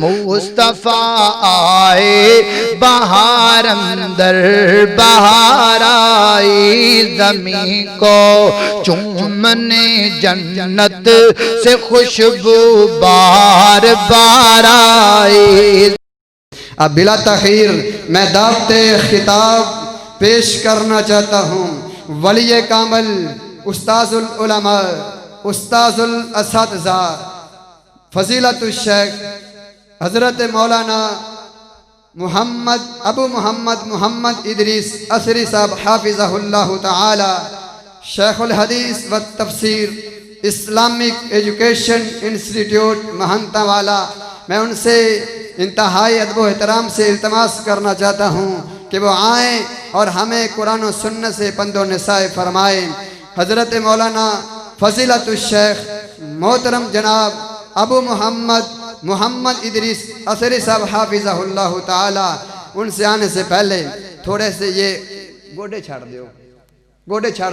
मुस्तफा आए बहार अंदर बहार आई, जमीन को चूमने जन्नत से खुशबू बार बार आई। अब बिला तखीर मैं दावते खिताब पेश करना चाहता हूँ वली कामल उस्ताजुल उलमा उस्ताजुल असातिज़ा फजीलतुल शेख हज़रत मौलाना अबू मोहम्मद इदरीस असरी साहब हाफिज़हुल्लाह ताला शेखुल हदीस व तफसीर इस्लामिक एजुकेशन इंस्टीट्यूट महंता वाला। मैं उनसे इंतहाई अदब व एहतराम से इल्तमास करना चाहता हूँ कि वो आएँ और हमें कुरान और सुन्नत से पंदो निसाए फरमाएँ। हज़रत मौलाना फजीलतुल शेख मोहतरम जनाब अबू मोहम्मद इदरीस असरी साहब हाफिज़हुल्लाह ताला, उनसे आने से पहले थोड़े से ये गोडे छाड़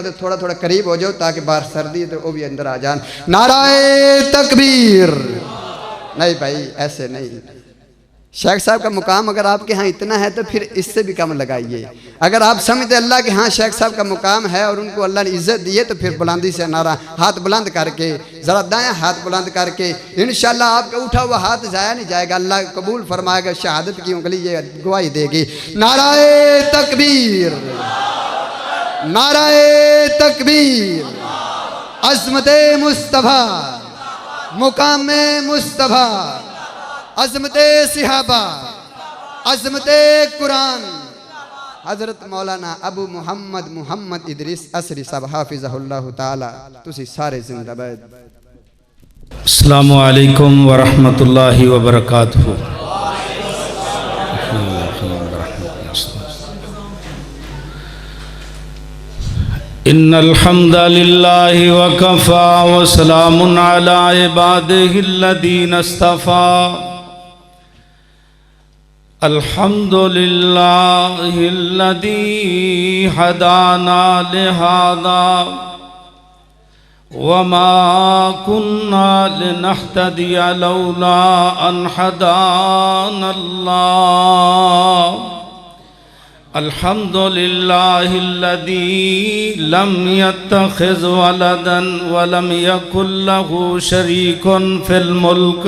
दो, थोड़ा थोड़ा करीब हो जाओ ताकि बाहर सर्दी है तो वो भी अंदर आ जान। नाराए तकबीर। नहीं भाई ऐसे नहीं, शेख साहब का मुकाम अगर आपके यहाँ इतना है तो फिर इससे भी कम लगाइए। अगर आप समझते अल्लाह के हाँ शेख साहब का मुकाम है और उनको अल्लाह ने इज्जत दी है तो फिर बुलंदी से नारा, हाथ बुलंद करके ज़रा दायां हाथ बुलंद करके, इंशाल्लाह आपका उठा हुआ हाथ जाया नहीं जाएगा, अल्लाह कबूल फरमाएगा, शहादत की उंगली ये गवाही देगी। नाराए तकबीर, नाराए तकबीर। अज़मते मुस्तफ़ा, मुकामे मुस्तफ़ा, अज़मते सिहाबा, अज़मते कुरान। हज़रत मौलाना अबू मोहम्मद इदरीस असरी साहब हाफिज़हुल्लाह ताला, तुसी सारे जिंदाबाद। अस्सलामु अलैकुम व रहमतुल्लाहि व बरकातुहू। इन्नल हम्दलिल्लाहि व कफ़ा व सलामुन अला इबादिहिल्लज़ीना इस्तफ़ा। अल्हम्दुलिल्लाहिल्लज़ी हदाना लिहाज़ा व मा कुन्ना लिनहतदिया लौला अन हदानल्लाह। अल्हम्दुलिल्लाहिल्लज़ी लम यत्तखिज़ वलदन व लम यकुल लहू शरीकुन फिल मुल्क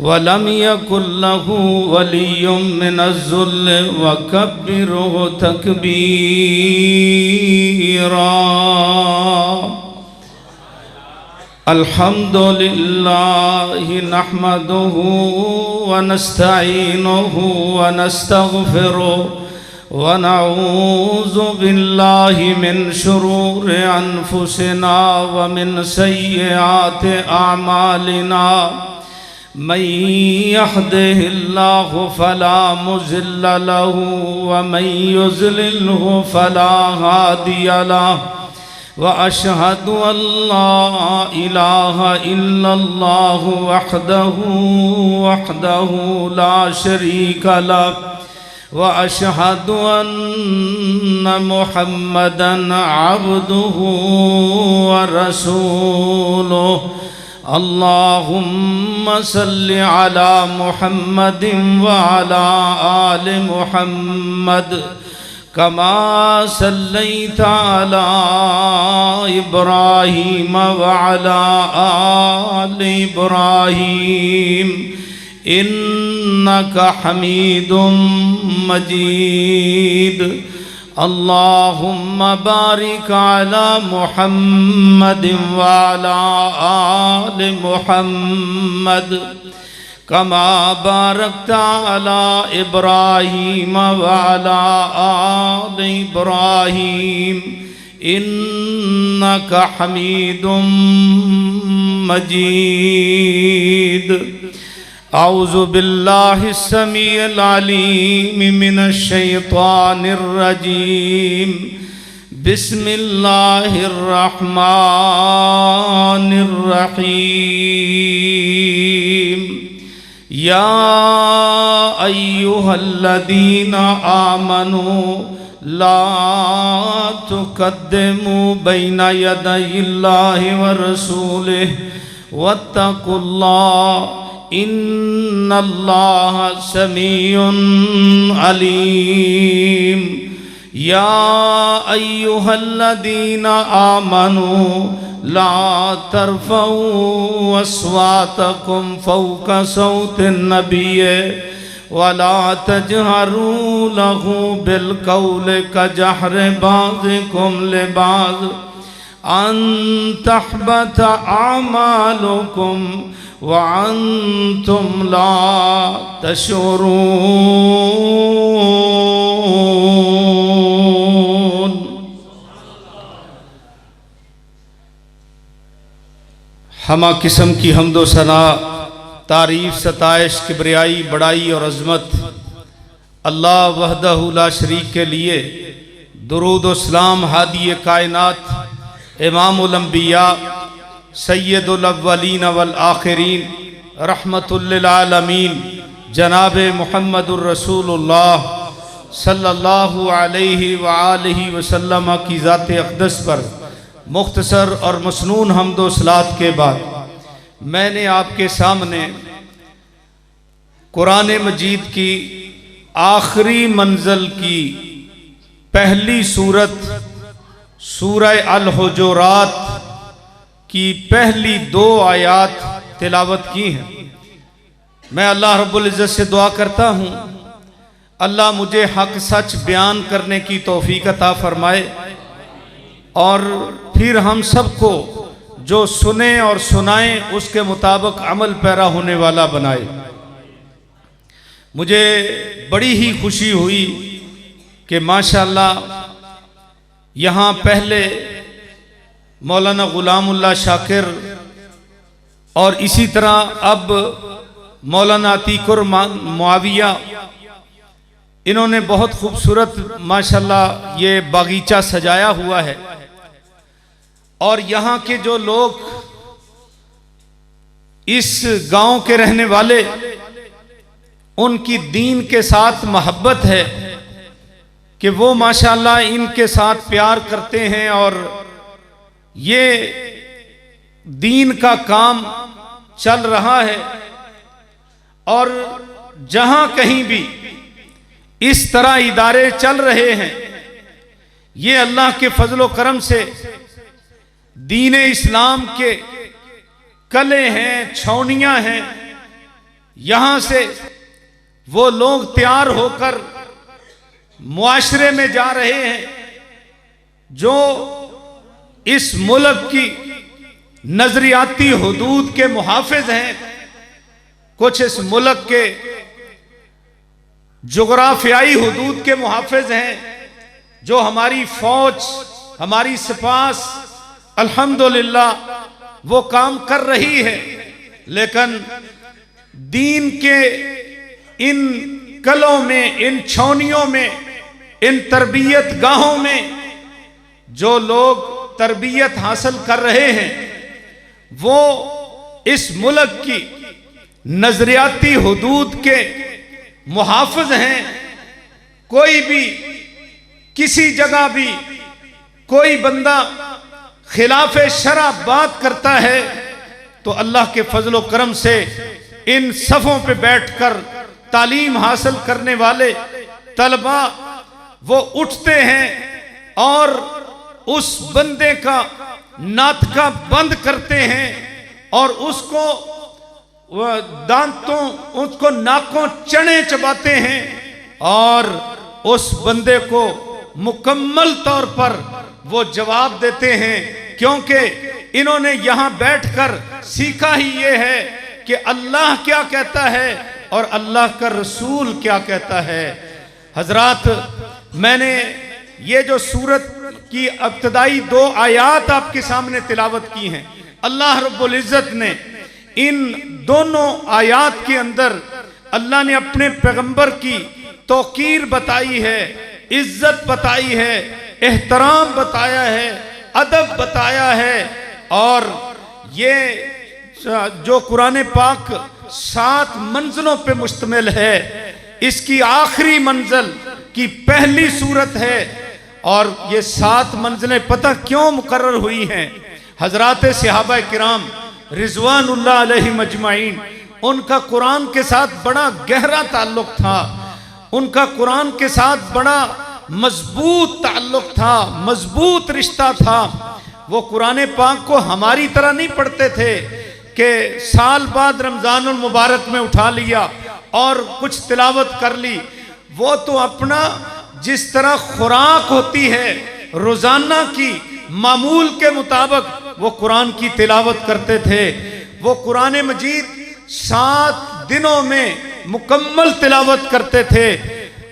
व लम यकुल लहू वलिय्युम मिनज़्ज़ुल्ल व कब्बिरहु तकबीरा। अल्हम्दुलिल्लाहि नहमदुहु व नस्तईनुहु व नस्तगफिरुहु व नऊज़ु बिल्लाहि मिन शुरूरि अनफुसिना व मिन सय्यिआति अमालिना। मन यहदिहिल्लाहु फला मुज़िल्ल लहु व मन युज़लिल्हु फला हादिय लहु। व अशहदु अल्ला इलाहा इल्लल्लाहु वहदहु ला शरीका लहु व अशहदु अन्न मुहम्मदन अब्दुहु व रसूलुहु। अल्लाहुम्मा सल्लि अला मुहम्मदिन व अला आलि मुहम्मद कमा सल्लैता अला इब्राहीम व अला आलि इब्राहीम इन्नका हमीदुम मजीद। अल्लाहुम्मा बारिक अला मुहम्मदिन व अला आलि मुहम्मद कमा बारकता अला इब्राहीम व अला आलि इब्राहीम इन्नका हमीदुम मजीद। औज़ु बिल्लाहि समीइल अलीम मिनश शैतानिर रजीम। बिस्मिल्लाहिर रहमानिर रहीम। या अय्युहल्लज़ीना आमनू ला तुक़द्दिमू बैना यदयिल्लाहि व रसूलिहि वत्तक़ुल्लाह इन्नल्लाह समीउन अलीम। या अय्युहल्लदीना आमनू ला तरफ़ऊ अस्वातकुम फ़ौक़ा सौतिन नबिय्य वला तजहरू लहू बिलक़ौल कजहरि बाज़िकुम लिबाज़ अन तहबत आमालुकुम व अंतुम ला तशऊरून। हमा किस्म की हम्दो सना, तारीफ़, सताइश, किबरियाई, बड़ाई और अज़मत अल्लाह वहदहु ला शरीक के लिए। दुरूद व सलाम हादी कायनात, इमामुल अंबिया, सय्यदुल अव्वलीन वल आखिरीन, रहमतुल लिल आलमीन, जनाब मुहम्मदुर रसूलुल्लाह सल्लल्लाहु अलैहि व आलिहि वसल्लम की ज़ात अक़दस पर मुख्तसर और मसनून हम्द व सलात के बाद मैंने आपके सामने कुरान मजीद की आखिरी मंजिल की पहली सूरत सूरह अल हुजुरात की पहली 2 आयात तिलावत की हैं। मैं अल्लाह रब्बुल इज़्ज़त से दुआ करता हूँ अल्लाह मुझे हक सच बयान करने की तौफीक अता फरमाए और फिर हम सबको जो सुने और सुनाएं उसके मुताबिक अमल पैरा होने वाला बनाए। मुझे बड़ी ही खुशी हुई कि माशाअल्लाह यहाँ पहले मौलाना गुलामुल्लाह शाकिर और इसी तरह अब मौलाना अतीकुर मुआविया, इन्होंने बहुत खूबसूरत माशाअल्लाह ये बागीचा सजाया हुआ है। और यहाँ के जो लोग इस गांव के रहने वाले, उनकी दीन के साथ मोहब्बत है कि वो माशाअल्लाह इनके साथ प्यार करते हैं और ये दीन का काम चल रहा है। और जहां कहीं भी इस तरह इदारे चल रहे हैं, ये अल्लाह के फजलो करम से दीन इस्लाम के कले हैं, छौनियां हैं। यहां से वो लोग तैयार होकर मुआशरे में जा रहे हैं जो इस मुल्क की नजरियाती हुदूद के मुहाफिज हैं, कुछ इस मुल्क के जोग्राफियाई हुदूद के मुहाफिज हैं, जो हमारी फौज, हमारी सिपास अल्हम्दुलिल्लाह वो काम कर रही है। लेकिन दीन के इन कलों में, इन छौनियों में, इन तरबियत गाहों में जो लोग तरबियत हासिल कर रहे हैं वो इस मुल्क की नजरियाती हुदूद के मुहाफिज हैं। कोई भी किसी जगह भी कोई बंदा खिलाफ शरा बात करता है तो अल्लाह के फजलो करम से इन सफ़ों पे बैठकर तालीम हासिल करने वाले तलबा वो उठते हैं और उस बंदे का नातका बंद करते हैं और उसको दांतों, उसको नाकों चने चबाते हैं और उस बंदे को मुकम्मल तौर पर वो जवाब देते हैं, क्योंकि इन्होंने यहां बैठकर सीखा ही ये है कि अल्लाह क्या कहता है और अल्लाह का रसूल क्या कहता है। हजरात, मैंने ये जो सूरत की इब्तदाई 2 आयात आपके सामने तिलावत की हैं, अल्लाह रब्बुल इज़्ज़त ने इन दोनों आयात के अंदर अल्लाह ने अपने पैगंबर की तौकीर बताई है, इज्जत बताई है, एहतराम बताया है, अदब बताया है। और ये जो कुरान पाक 7 मंजिलों पे मुश्तमिल है, इसकी आखिरी मंजिल की पहली सूरत है। और ये 7 मंजिलें पता क्यों मुकर्रर हुई हैं? हजरात सहाबा किराम रिजवानुल्लाह अलैहिम अजमाइन, उनका कुरान के साथ बड़ा गहरा ताल्लुक था, उनका कुरान के साथ बड़ा मजबूत ताल्लुक था, मजबूत रिश्ता था। वो कुरान पाक को हमारी तरह नहीं पढ़ते थे कि साल बाद रमजानुल मुबारक में उठा लिया और कुछ तिलावत कर ली। वो तो अपना जिस तरह खुराक होती है रोजाना की मामूल के मुताबिक वो कुरान की तिलावत करते थे। वो कुरान मजीद 7 दिनों में मुकम्मल तिलावत करते थे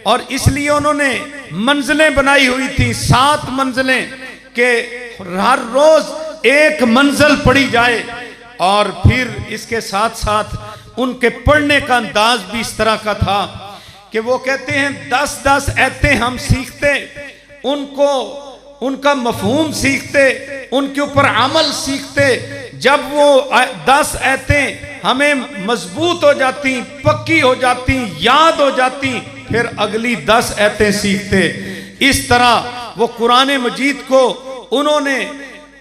और इसलिए उन्होंने मंजिलें बनाई हुई थी, 7 मंजिलें के हर रोज एक मंजिल पढ़ी जाए। और फिर इसके साथ साथ उनके पढ़ने का अंदाज भी इस तरह का था कि वो कहते हैं 10-10 आयतें हम सीखते, उनको उनका मफहूम सीखते, उनके ऊपर अमल सीखते। जब वो 10 आयतें हमें मजबूत हो जाती, पक्की हो जाती, याद हो जाती, फिर अगली 10 आयतें सीखते। इस तरह वो कुरान मजीद को उन्होंने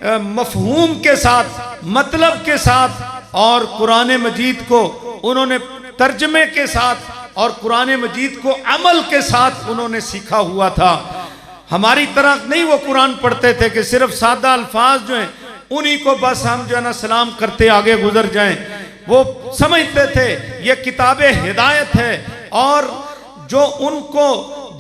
मफहूम के साथ, मतलब के साथ और कुरान मजीद को उन्होंने तर्जमे के साथ और कुरान मजीद को अमल के साथ उन्होंने सीखा हुआ था। हमारी तरह नहीं वो कुरान पढ़ते थे कि सिर्फ सादा अल्फाज जो हैं उन्हीं को बस हम जो है ना सलाम करते आगे गुजर जाएं। वो समझते थे ये किताब हिदायत है और जो उनको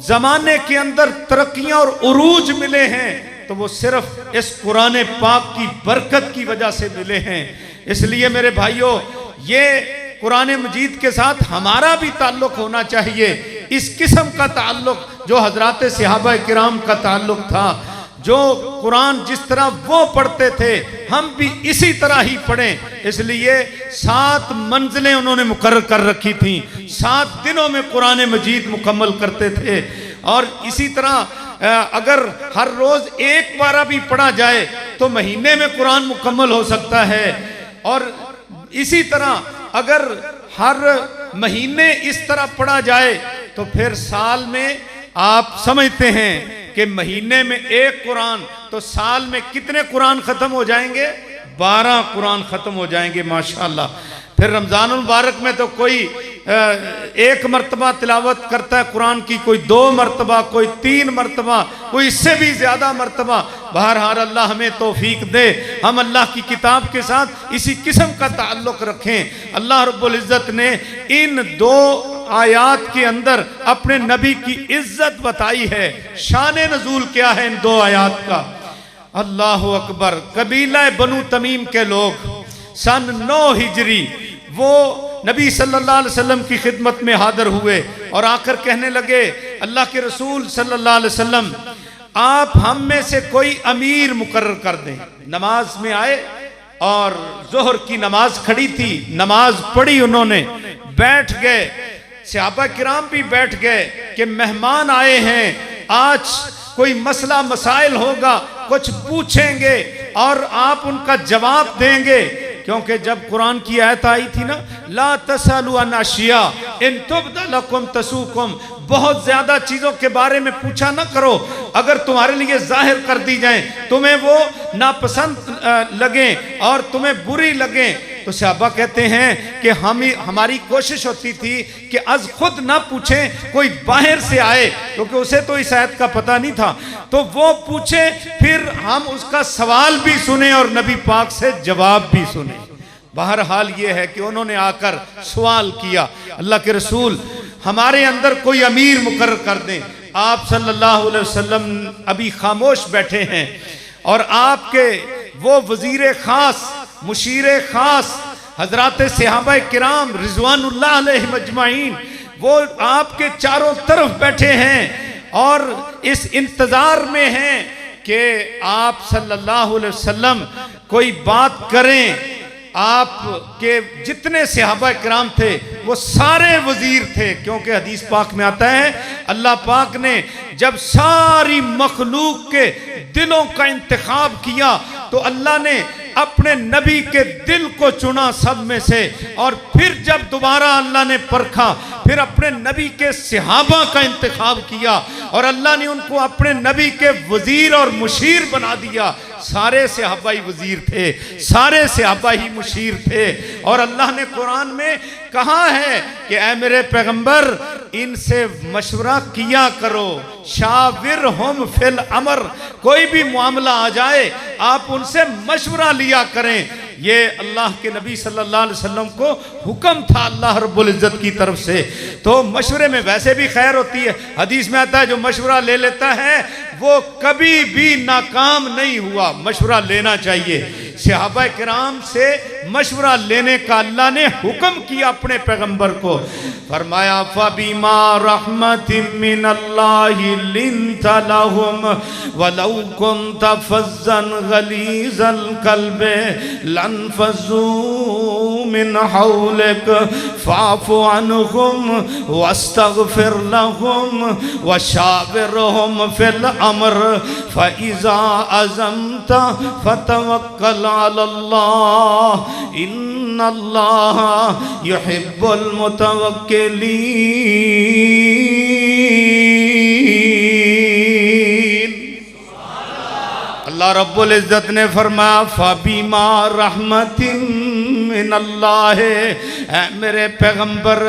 जमाने के अंदर तरक्कियां और उरूज मिले हैं तो वो सिर्फ इस कुरान पाक की बरकत की वजह से मिले हैं। इसलिए मेरे भाइयों, ये कुरान मजीद के साथ हमारा भी ताल्लुक होना चाहिए, इस किस्म का ताल्लुक जो हजरात सहाबा किराम का ताल्लुक था। जो कुरान जिस तरह वो पढ़ते थे हम भी इसी तरह ही पढ़ें। इसलिए 7 मंजिलें उन्होंने मुकर्रर कर रखी थी, 7 दिनों में कुरान मजीद मुकम्मल करते थे। और इसी तरह अगर हर रोज एक पारा भी पढ़ा जाए तो महीने में कुरान मुकम्मल हो सकता है। और इसी तरह अगर हर महीने इस तरह पढ़ा जाए तो फिर साल में आप समझते हैं कि महीने में एक कुरान, तो साल में कितने कुरान खत्म हो जाएंगे? 12 कुरान खत्म हो जाएंगे माशाअल्लाह। फिर रमजानुल मुबारक में तो कोई 1 मरतबा तिलावत करता है कुरान की, कोई 2 मरतबा, कोई 3 मरतबा, कोई इससे भी ज्यादा मरतबा। बहरहाल अल्लाह हमें तौफीक दे, हम अल्लाह की किताब के साथ इसी किस्म का ताल्लुक रखें। अल्लाह रब्बुल इज्जत ने इन 2 आयात के अंदर अपने नबी की इज्जत बताई है। शान नजूल क्या है इन 2 आयात का? अल्लाह अकबर। कबीला बनु तमीम के लोग सन 9 हिजरी वो नबी सल्लल्लाहु अलैहि वसल्लम की खिदमत में हाजिर हुए और आकर कहने लगे, अल्लाह के रसूल सल्लल्लाहु अलैहि वसल्लम, आप हम में से कोई अमीर मुकर्रर कर दें। नमाज में आए और जोहर की नमाज खड़ी थी, नमाज पढ़ी उन्होंने, बैठ गए। सहाबा किराम भी बैठ गए कि मेहमान आए हैं, आज कोई मसला मसाइल होगा, कुछ पूछेंगे और आप उनका जवाब देंगे। क्योंकि जब कुरान की आयत आई थी ना, ला तसअलू अन अशिया इन तुब्दा लकुम तसूकुम, बहुत ज्यादा चीजों के बारे में पूछा ना करो, अगर तुम्हारे लिए जाहिर कर दी जाए, तुम्हें वो नापसंद लगे और तुम्हें बुरी लगे। तो सहाबा कहते हैं कि हमारी कोशिश होती थी कि आज खुद ना पूछें, कोई बाहर से आए, क्योंकि उसे तो इस आयत का पता नहीं था, तो वो पूछे, फिर हम उसका सवाल भी सुने और नबी पाक से जवाब भी सुने। बहरहाल ये है कि उन्होंने आकर सवाल किया, अल्लाह के रसूल हमारे अंदर कोई अमीर मुकर्रर कर दें। आप सल्लल्लाहु अलैहि वसल्लम अभी खामोश बैठे हैं और आपके वो वजीर खास, मुशीर खास हजरात सहाबा किराम रिजवानुल्लाह अलैहिम अजमाइन, वो आपके चारों तरफ बैठे हैं और इस इंतजार में हैं कि आप सल्लल्लाहु अलैहि वसल्लम कोई बात करें। आपके जितने सहाबा किराम थे वो सारे वजीर थे, क्योंकि हदीस पाक में आता है अल्लाह पाक ने जब सारी मखलूक के दिलों का इंतखाब किया तो अल्लाह ने अपने नबी के दिल को चुना सब में से, और फिर जब दोबारा अल्लाह ने परखा फिर अपने नबी के सहाबा का इंतखाब किया और अल्लाह ने उनको अपने नबी के वजीर और मुशीर बना दिया। सारे सहाबा ही वजीर थे, सारे सहाबा ही मुशीर थे। और अल्लाह ने कुरान में कहा है कि ऐ मेरे पैगंबर इनसे मशवरा किया करो, शाविर हम फिल अमर, कोई भी मामला आ जाए आप उनसे मशवरा लिया करें। ये अल्लाह के नबी सल्लल्लाहु अलैहि वसल्लम को हुक्म था अल्लाह रब्बुल इज्जत की तरफ से। तो मशवरे में वैसे भी खैर होती है। हदीस में आता है जो मशवरा ले लेता है वो कभी भी नाकाम नहीं हुआ। मशवरा लेना चाहिए। सहाबा किराम से मशवरा लेने का अल्लाह ने हुक्म किया अपने पैगंबर को। फरमाया फबीमा रहमतिन मिनल्लाहि लिंता लहुम वलौ कुंत फज़्ज़न गलीज़ल क़ल्बि लनफ़ज़ू मिन हौलिक फ़अफ़ु अन्हुम वस्तग़फ़िर लहुम वशाविरहुम फ़िल अम्र फ़इज़ा अज़मता फ़तवक्कल अल्लाह इन्नल्लाह युहिब्बुल मुतवक्किलीन। अल्लाह रब्बुल इज्जत ने फरमाया फबीमा रहमतिन मिनल्लाह, ऐ मेरे पैगंबर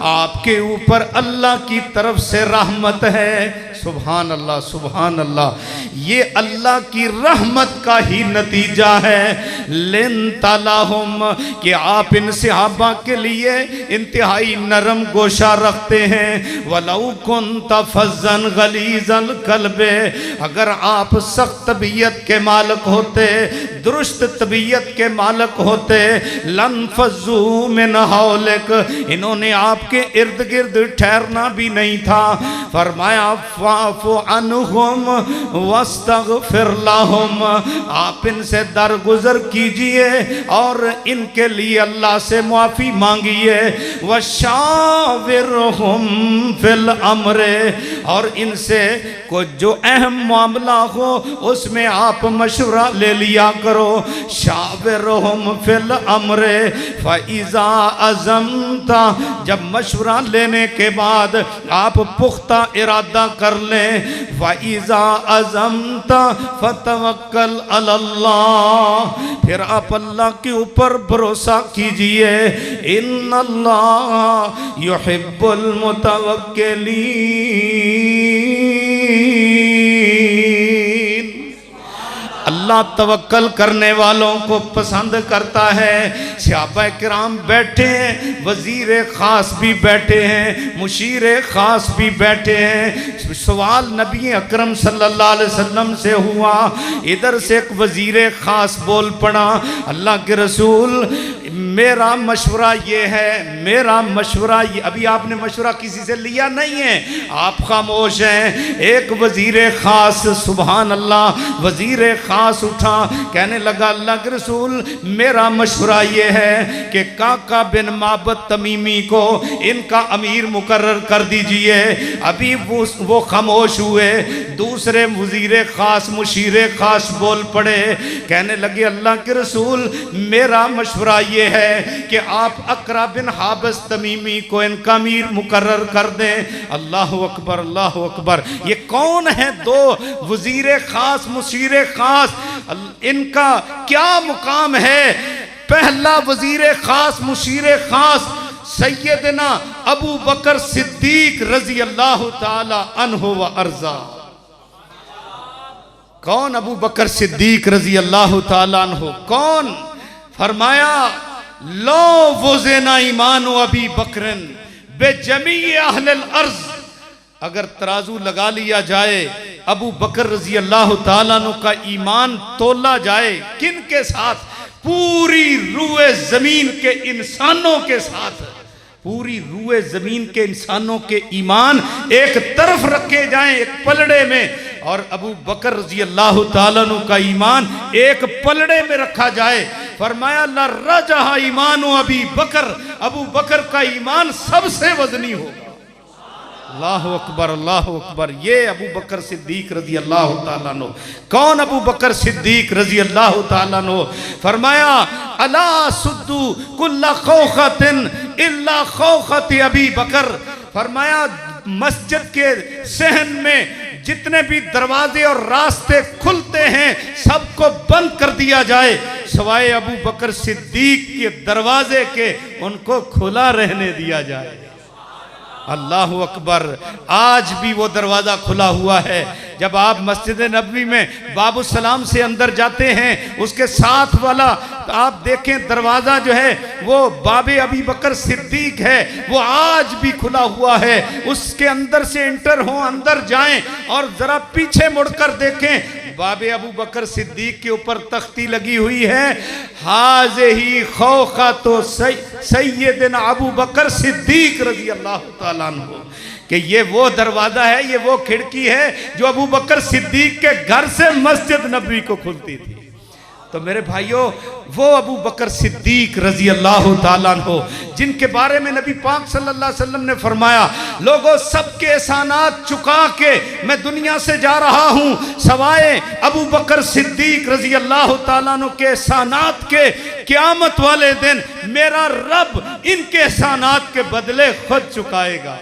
आपके ऊपर अल्लाह की तरफ से रहमत है। सुभान अल्लाह, सुभान अल्लाह। ये अल्लाह की रहमत का ही नतीजा है। लिन तलाहुम कि आप इन सहाबा के लिए इंतहाई नरम गोशा रखते हैं। वलौ कुंत फज़्ज़न गलीज़ल क़ल्बि, अगर आप सख्त तबीयत के मालिक होते, दुरुस्त तबीयत के मालिक होते, लनफ़ज़ू मिन हौलिक, इन्होंने आपके इर्द गिर्द ठहरना भी नहीं था। फरमाया फ़अफ़ु अन्हुम वस्तग़फ़िर लहुम, आप इनसे दरगुजर कीजिए और इनके लिए अल्लाह से माफ़ी मांगिए। वशाविरहुम फ़िल अम्र, और इनसे कोई जो अहम मामला हो उसमें आप मशवरा ले लिया करो। शाविरहुम फ़िल अम्र फ़इज़ा अज़मता, जब मशवरा लेने के बाद आप पुख्ता इरादा कर लें। फ़इज़ा अज़मता फ़तवक्कल अलल्लाह, फिर आप अल्लाह के ऊपर भरोसा कीजिए। इन्नल्लाह युहिब्बुल मुतवक्किलीन, अल्लाह तवक्कल करने वालों को पसंद करता है। सहाबा किराम बैठे हैं, वजीर खास भी बैठे हैं, मुशीर खास भी बैठे हैं। सवाल नबी अकरम सल्लल्लाहु अलैहि वसल्लम से हुआ, इधर से एक वजीर खास बोल पड़ा, अल्लाह के रसूल मेरा मशवरा ये है, मेरा मशवरा ये। अभी आपने मशवरा किसी से लिया नहीं है, आप खामोश हैं। एक वजीर खास, सुभान अल्लाह, वजीर खास उठा, कहने लगा अल्लाह के रसूल मेरा मशवरा ये है कि काका बिन माबद तमीमी को इनका अमीर मुकर्रर कर दीजिए। अभी वो खामोश हुए। दूसरे वजीर खास, मुशीर खास बोल पड़े, कहने लगे अल्लाह के रसूल मेरा मशवरा ये है कि आप अकरा बिन हाबिस तमीमी को इनका अमीर मुकर्रर कर दें। अल्लाह अकबर, अल्लाह अकबर। ये कौन है दो वजीर खास, मुशीर खास, इनका क्या मुकाम है? पहला वजीर खास, मुशीर खास सैयदना अबू बकर सिद्दीक रजी अल्लाह ताला अन्हु व अर्जा। कौन? अबू बकर सिद्दीक रजी अल्लाह ताला अन्हु। कौन? फरमाया लो वज़ना ईमान अबी बकरन बेजमी अहलिल अर्ज़, अगर तराजू लगा लिया जाए, अबू बकर रजी अल्लाह ताला अन्हु का ईमान तोला जाए किन के साथ? पूरी रूए जमीन के इंसानों के साथ। पूरी रूए जमीन के इंसानों के ईमान एक तरफ रखे जाएं एक पलड़े में, और अबू बकर रजी अल्लाह ताला अन्हु का ईमान एक पलड़े में रखा जाए। फरमाया ला रजहा ईमान अबी बकर, अबू बकर का ईमान सबसे वजनी होगा। अल्लाह अकबर, अल्लाह अकबर। ये अबू बकर सिद्दीक रजी अल्लाह ताला अन्हु। कौन अबू बकर सिद्दीक रजी अल्लाह ताला अन्हु? फरमाया अला सुद्दू कुल्ला खौखतिन इल्ला खौखत अबी बकर, फरमाया मस्जिद के सहन में जितने भी दरवाजे और रास्ते खुलते हैं सबको बंद कर दिया जाए, सवाए अबू बकर सिद्दीक के दरवाजे के उनको खुला रहने दिया जाए। अल्लाह अकबर। आज भी वो दरवाज़ा खुला हुआ है। जब आप मस्जिद नबवी में बाबू सलाम से अंदर जाते हैं, उसके साथ वाला आप देखें दरवाज़ा जो है वो बाबे अबी बकर सिद्दीक है, वो आज भी खुला हुआ है। उसके अंदर से एंटर हो, अंदर जाएं और ज़रा पीछे मुड़कर देखें, बाबे अबू बकर सिद्दीक के ऊपर तख्ती लगी हुई है, हाज़े ही खौखा तो सैयदना अबू बकर सिद्दीक रज़ी अल्लाह ताला अन्हु, कि ये वो दरवाज़ा है, ये वो खिड़की है जो अबू बकर सिद्दीक के घर से मस्जिद नबवी को खुलती थी। तो मेरे भाइयों, वो अबू बकर सिद्दीक रजी अल्लाह ताला अन्हु जिनके बारे में नबी पाक सल्लल्लाहु अलैहि वसल्लम ने फरमाया, लोगों सबके एहसानात चुका के मैं दुनिया से जा रहा हूँ, सवाए अबू बकर सिद्दीक रजी अल्लाह ताला अन्हु के एहसानात के क़यामत वाले दिन मेरा रब इनके एहसानात के बदले खुद चुकाएगा।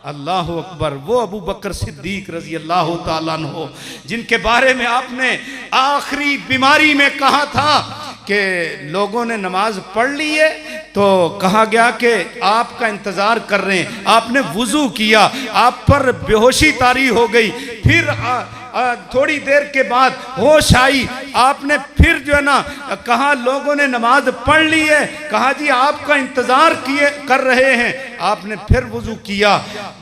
अल्लाह अकबर। वो अबू बकर सिद्दीक रजी अल्लाह ताला अन्हु जिनके बारे में आपने आखिरी बीमारी में कहा था कि लोगों ने नमाज पढ़ ली है तो कहा गया कि आपका इंतज़ार कर रहे हैं, आपने वुज़ू किया, आप पर बेहोशी तारी हो गई, फिर थोड़ी देर के बाद होश आई, आपने फिर जो है ना कहा लोगों ने नमाज पढ़ ली है, कहा जी आपका इंतज़ार किए कर रहे हैं, आपने फिर वुज़ू किया,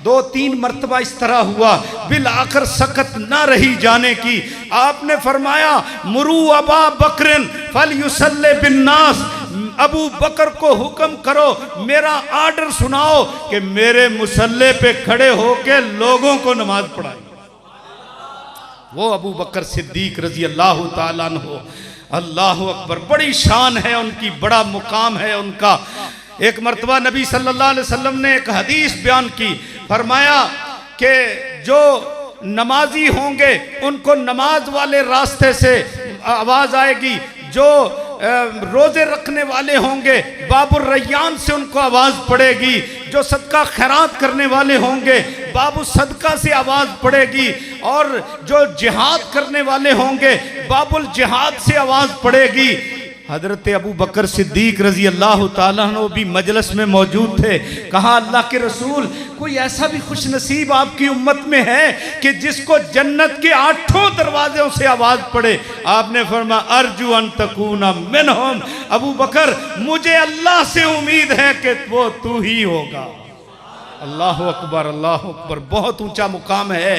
2-3 मरतबा इस तरह हुआ, बिल आखिर सकत ना रही जाने की, आपने फरमाया मुरू अबा बकरिन फल युसल्ले बिन नास, अबू बकर को हुक्म करो, मेरा आर्डर सुनाओ कि मेरे मुसल्ले पे खड़े होके लोगों को नमाज पढ़ाए। वो अबू बकर सिद्दीक रजी अल्लाह ताला अन्हु, अल्लाह अकबर। बड़ी शान है उनकी, बड़ा मुकाम है उनका। एक मरतबा नबी सल्लल्लाहु अलैहि वसल्लम ने एक हदीस बयान की, फरमाया कि जो नमाजी होंगे उनको नमाज वाले रास्ते से आवाज़ आएगी, जो रोज़े रखने वाले होंगे बाबुर रैयान से उनको आवाज़ पड़ेगी, जो सदका खैरात करने वाले होंगे बाबू सदका से आवाज़ पड़ेगी, और जो जिहाद करने वाले होंगे बाबुल जिहाद से आवाज़ पड़ेगी। हज़रत अबू बकर सिद्दीक रजी अल्लाह ताला अन्हु भी मजलिस में मौजूद थे। कहा अल्लाह के रसूल, कोई ऐसा भी खुश नसीब आपकी उम्मत में है कि जिसको जन्नत के 8 दरवाज़ों से आवाज़ पड़े? आपने फरमाया अर्जू अन तकूना मिनहुम, अबू बकर मुझे अल्लाह से उम्मीद है कि वो तू ही होगा। अल्लाह अकबर, अल्लाह अकबर। बहुत ऊंचा मुकाम है,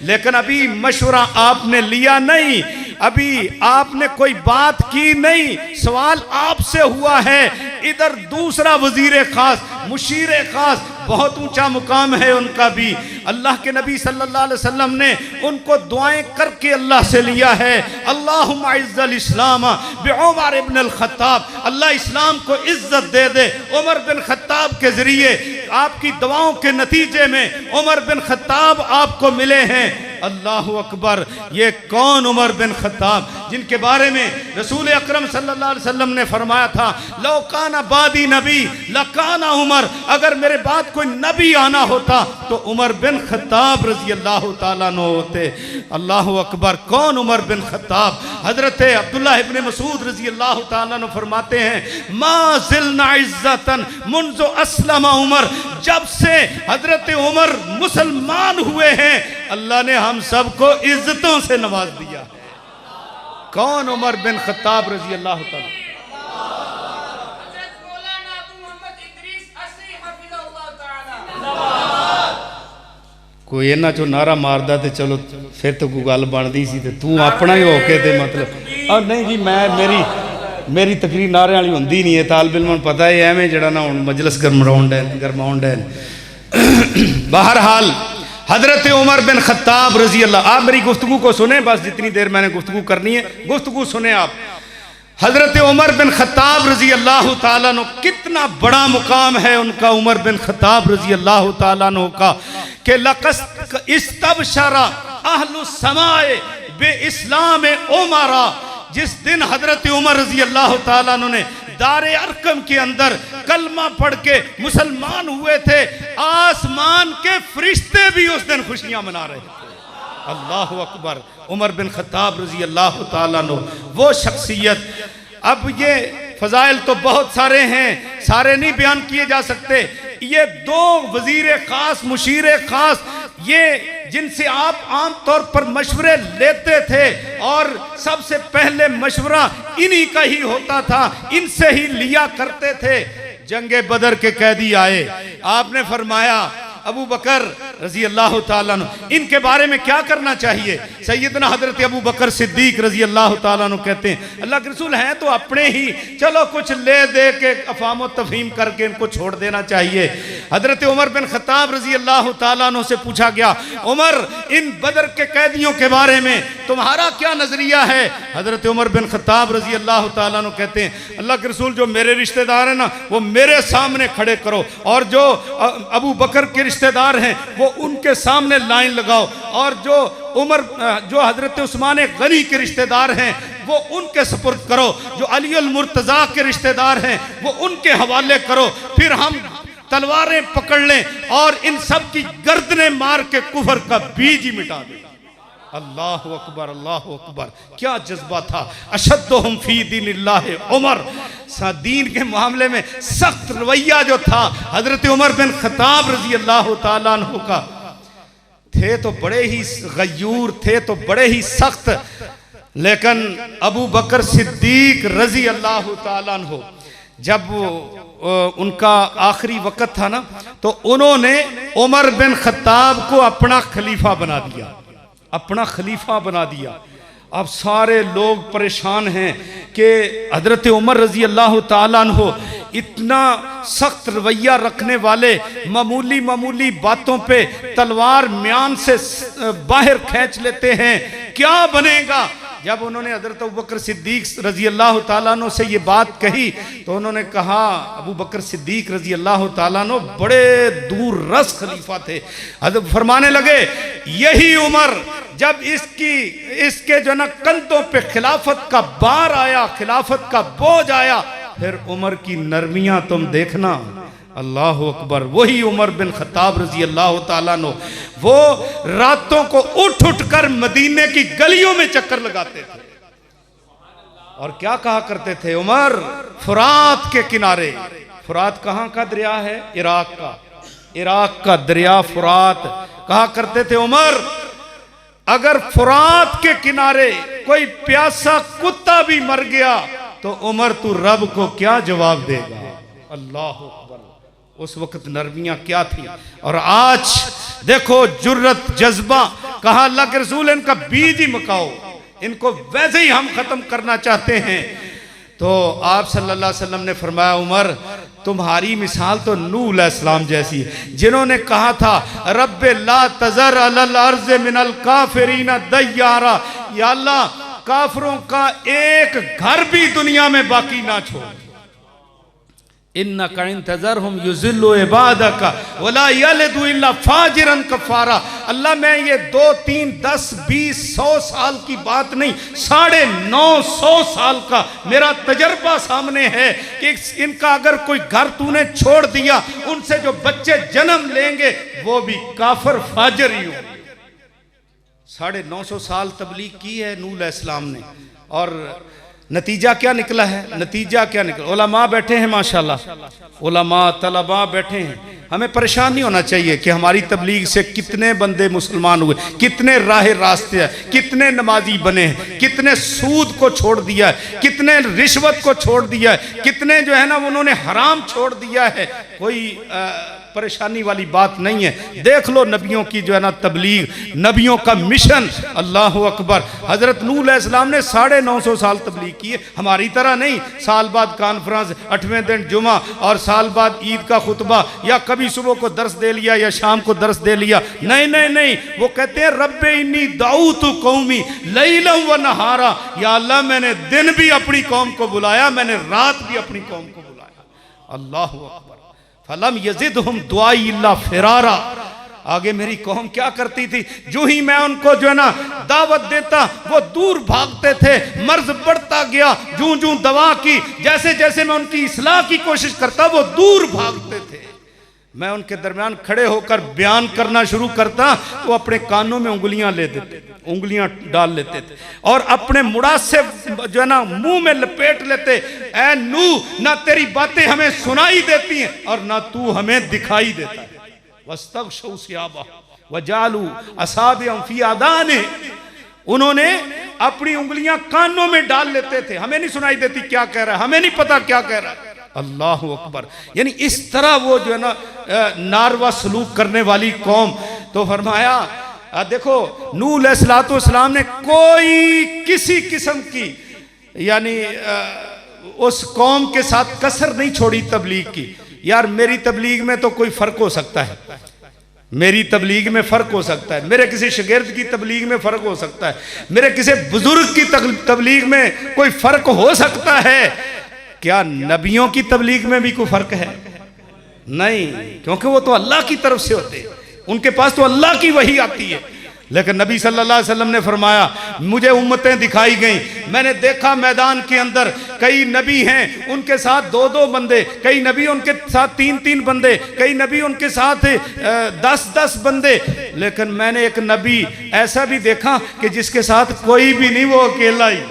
लेकिन अभी मशवरा आपने लिया नहीं, अभी आपने कोई बात की नहीं, सवाल आपसे हुआ है। इधर दूसरा वजीर खास, मुशीर खास, बहुत ऊंचा मुकाम है उनका भी। अल्लाह के नबी सल्लल्लाहु अलैहि वसल्लम ने उनको दुआएं करके अल्लाह से लिया है, अल्लाहुम्मा इज़्ज़ल इस्लाम बिउमर इब्न अल खत्ताब, अल्लाह इस्लाम को इज्जत दे दे उमर बिन खत्ताब के जरिए। आपकी दुआओं के नतीजे में उमर बिन खत्ताब आपको मिले हैं। अल्लाह अकबर। ये कौन उमर बिन खत्ताब, जिनके बारे में रसूल अकरम सल्लल्लाहु अलैहि वसल्लम ने फरमाया था लौ काना बादी नबी लकाना उमर, अगर मेरे बाद कोई नबी आना होता तो उमर बिन खत्ताब रजी अल्लाह ताला अन्हु होते। अल्लाह अकबर। कौन उमर बिन खत्ताब? हजरत अब्दुल्लाह इब्न मसूद रजी अल्लाह ताला अन्हु फरमाते हैं मा ज़िलना इज़्ज़तन मुन्ज़ु अस्लमा उमर, जब से हजरत उमर मुसलमान हुए हैं अल्लाह ने हम सबको इज्जतों से नवाज दिया। कौन? उमर बिन खत्ताब रजी अल्लाह ताला। कोई इन्हां चो नारा मारदा ते चलो फिर तो कोई गल बनदी सी, ते तू अपना ही होके ते मतलब और नहीं जी, मेरी तकरीर नारे वाली होंदी नहीं है। तालिब इल्मां पता है एवें जड़ा ना हुण मजलिस गरमाउंड है। बहरहाल हजरत उमर बिन खत्ताब रजी अल्लाह, आप मेरी गुफ्तगू को सुने, बस जितनी देर मैंने गुफ्तगू करनी है गुफ्तगू सुने आप। हजरत उमर बिन खत्ताब रजी अल्लाह ताला अन्हु, कितना बड़ा मुकाम है उनका उमर बिन खत्ताब रजी अल्लाह ताला अन्हु का कि लक़द इस्तबशरा अहलुस समाए बे इस्लाम उमरा, जिस दिन हजरत उमर रजी अल्लाह ताला अन्हु ने दारे अरकम के अंदर कलमा पढ़ के मुसलमान हुए थे, आसमान के फरिश्ते भी उस दिन खुशियां मना रहे थे। अल्लाह अकबर। उमर बिन खत्ताब रजी अल्लाह ताला अन्हु, वो शख्सियत। अब ये फजाइल तो बहुत सारे हैं, सारे नहीं बयान किए जा सकते। ये दो वजीर खास, मुशीर खास, ये जिनसे आप आम तौर पर मशवरे लेते थे और सबसे पहले मशवरा इन्हीं का ही होता था, इनसे ही लिया करते थे। जंगे बदर के कैदी आए, आपने फरमाया अबू बकर रजी अल्लाह ताला अन्हु, इनके बारे में क्या करना चाहिए? सैयदना हजरत अबू बकर सिद्दीक रजी अल्लाह ताला अन्हु कहते हैं अल्लाह के रसूल हैं तो अपने ही, चलो कुछ ले दे के अफाम व तफहीम करके इनको छोड़ देना चाहिए। हजरत उमर बिन खत्ताब रजी अल्लाह ताला अन्हु से पूछा गया, उमर इन बदर के कैदियों के बारे में तुम्हारा क्या नजरिया है? हजरत उमर बिन खत्ताब रजी अल्लाह ताला अन्हु कहते हैं अल्लाह के रसूल, जो मेरे रिश्तेदार हैं ना वो मेरे सामने खड़े करो, और जो अबू बकर के रिश्तेदार हैं वो उनके सामने लाइन लगाओ, और जो हजरत उस्मान गनी के रिश्तेदार हैं वो उनके सुपुर्द करो, जो अली अल मुर्तजा के रिश्तेदार हैं वो उनके हवाले करो, फिर हम तलवारें पकड़ लें और इन सब की गर्दनें मार के कुफर का बीज ही मिटा दें। अल्लाह अकबर, अल्लाह अकबर। क्या जज्बा था। अशद्दुहुम फी दीनिल्लाह उमर, दीन के मामले में सख्त रवैया जो था हजरत उमर बिन खत्ताब रजी अल्लाह ताला अन्हु का, थे तो बड़े ही गयूर, थे तो बड़े ही सख्त, लेकिन अबू बकर सिद्दीक रजी अल्लाह ताला अन्हु जब उनका आखिरी वक्त था ना, तो उन्होंने उमर बिन खत्ताब को अपना खलीफा बना दिया, अपना खलीफा बना दिया। अब सारे लोग परेशान हैं कि हजरत उमर रजी अल्लाह ताला अन्हु इतना सख्त रवैया रखने वाले, मामूली मामूली बातों पे तलवार म्यान से बाहर खींच लेते हैं, क्या बनेगा? जब उन्होंने हजरत अबू बकर सिद्दीक रजी अल्लाह ताला अन्हु से ये बात कही तो उन्होंने कहा, अबू बकर सिद्दीक रजी अल्लाह ताला अन्हु बड़े दूर रस खलीफा थे, फरमाने लगे यही उमर जब इसके जो ना कंधों पे खिलाफत का बार आया, खिलाफत का बोझ आया, फिर उमर की नरमियां तुम देखना। अल्लाह अकबर। वही उमर बिन खत्ताब रजी अल्लाह ताला अन्हु, वो रातों को उठ उठ कर मदीने की गलियों में चक्कर लगाते थे और क्या कहा करते थे? उमर फुरात के किनारे, फुरात कहाँ का दरिया है? इराक का, इराक का दरिया फुरात। कहा करते थे उमर अगर फुरात के किनारे कोई प्यासा कुत्ता भी मर गया तो उमर तू रब को क्या जवाब देगा? अल्लाह अकबर। उस वक्त नरमियां क्या थी, और आज देखो जुर्रत, जज्बा। कहा अल्लाह के रसूल इनका बीज ही मकाओ, इनको वैसे ही हम खत्म करना चाहते हैं। तो आप सल्लल्लाहु अलैहि वसल्लम ने फरमाया उमर तुम्हारी मिसाल तो नूह अलैहिस्सलाम जैसी है, जिन्होंने कहा था रब्बे ला तज़र अलल अर्ज़ मिनल काफिरीना दय्यारा, या अल्लाह काफिरों का एक घर भी दुनिया में बाकी ना छोड़। इन्नका इंतज़रहुम युज़िल्लु इबादका वला यलिदु इल्ला फाजिरन कफ़ारा। अल्लाह मैं ये 2, 3, 10, 20, 100 साल की बात नहीं, 950 साल का मेरा तजर्बा सामने है कि इनका अगर कोई घर तूने छोड़ दिया, उनसे जो बच्चे जन्म लेंगे वो भी काफिर फाजिर ही होंगे। 950 साल तबलीग की है नूह अलैहिस्सलाम ने, और नतीजा क्या निकला है? नतीजा क्या निकला? उलमा बैठे हैं माशाल्लाह, उलमा तलबा बैठे हैं। हमें परेशान नहीं होना चाहिए कि हमारी तबलीग से कितने बंदे मुसलमान हुए, कितने राह रास्ते हैं, कितने नमाजी बने हैं, कितने सूद को छोड़ दिया है, कितने रिश्वत को छोड़ दिया है, कितने जो है ना उन्होंने हराम छोड़ दिया है। कोई परेशानी वाली बात नहीं है। देख लो नबियों की जो है ना तबलीग, नबियों का मिशन। अल्लाह अकबर। हजरत नूह अलैहिस्सलाम ने 950 साल तबलीग की है, हमारी तरह नहीं साल बाद कॉन्फ्रेंस, 8वें दिन जुमा और साल बाद ईद का खुतबा, या कभी सुबह को दर्स दे लिया या शाम को दर्स दे लिया। नहीं नहीं नहीं, वो कहते हैं रब्बे इन्नी दाऊतु कौमी लैलन व नहारा, या अल्लाह मैंने दिन भी अपनी कौम को बुलाया, मैंने रात भी अपनी कौम को बुलाया। अल्लाह अकबर। फलम यजिदहुम दुआई इल्ला फिरारा। आगे मेरी कौम क्या करती थी, जो ही मैं उनको जो है ना दावत देता वो दूर भागते थे। मर्ज बढ़ता गया, जूं जूं दवा की, जैसे जैसे मैं उनकी इस्लाह की कोशिश करता वो दूर भागते थे। मैं उनके दरमियान खड़े होकर बयान करना शुरू करता, वो अपने कानों में उंगलियां ले देते, उंगलियां डाल लेते थे और अपने मुड़ा से जो है ना मुंह में लपेट लेते। ऐ नू, ना तेरी बातें हमें सुनाई देती हैं और ना तू हमें दिखाई देता है। वस्तगशौ सियाबा वजालू असाबिअहुम फी आदाने, उन्होंने अपनी उंगलियां कानों में डाल लेते थे। हमें नहीं सुनाई देती क्या कह रहा है, हमें नहीं पता क्या कह रहा है। अल्लाह अकबर। यानी इस तरह वो जो है ना नारवा सलूक करने वाली कौम। तो फरमाया देखो नूह अलैहिस्सलाम ने कोई किसी किस्म की यानी उस कौम के साथ कसर नहीं छोड़ी तबलीग की। यार मेरी तबलीग में तो कोई फर्क हो सकता है, मेरी तबलीग में फ़र्क हो सकता है, मेरे किसी शागिर्द की तबलीग में फ़र्क हो सकता है, मेरे किसी बुजुर्ग की तबलीग में कोई फ़र्क हो सकता है। क्या नबियों की तबलीग में भी कोई फ़र्क है? नहीं, क्योंकि वो तो अल्लाह की तरफ से होते हैं, उनके पास तो अल्लाह की वही आती है। लेकिन नबी सल्लल्लाहु अलैहि वसल्लम ने फरमाया मुझे उम्मतें दिखाई गई, मैंने देखा मैदान के अंदर कई नबी हैं उनके साथ 2-2 बंदे, कई नबी उनके साथ 3-3 बंदे, कई नबी उनके साथ 10-10 बंदे। लेकिन मैंने एक नबी ऐसा भी देखा कि जिसके साथ कोई भी नहीं, वो अकेला ही,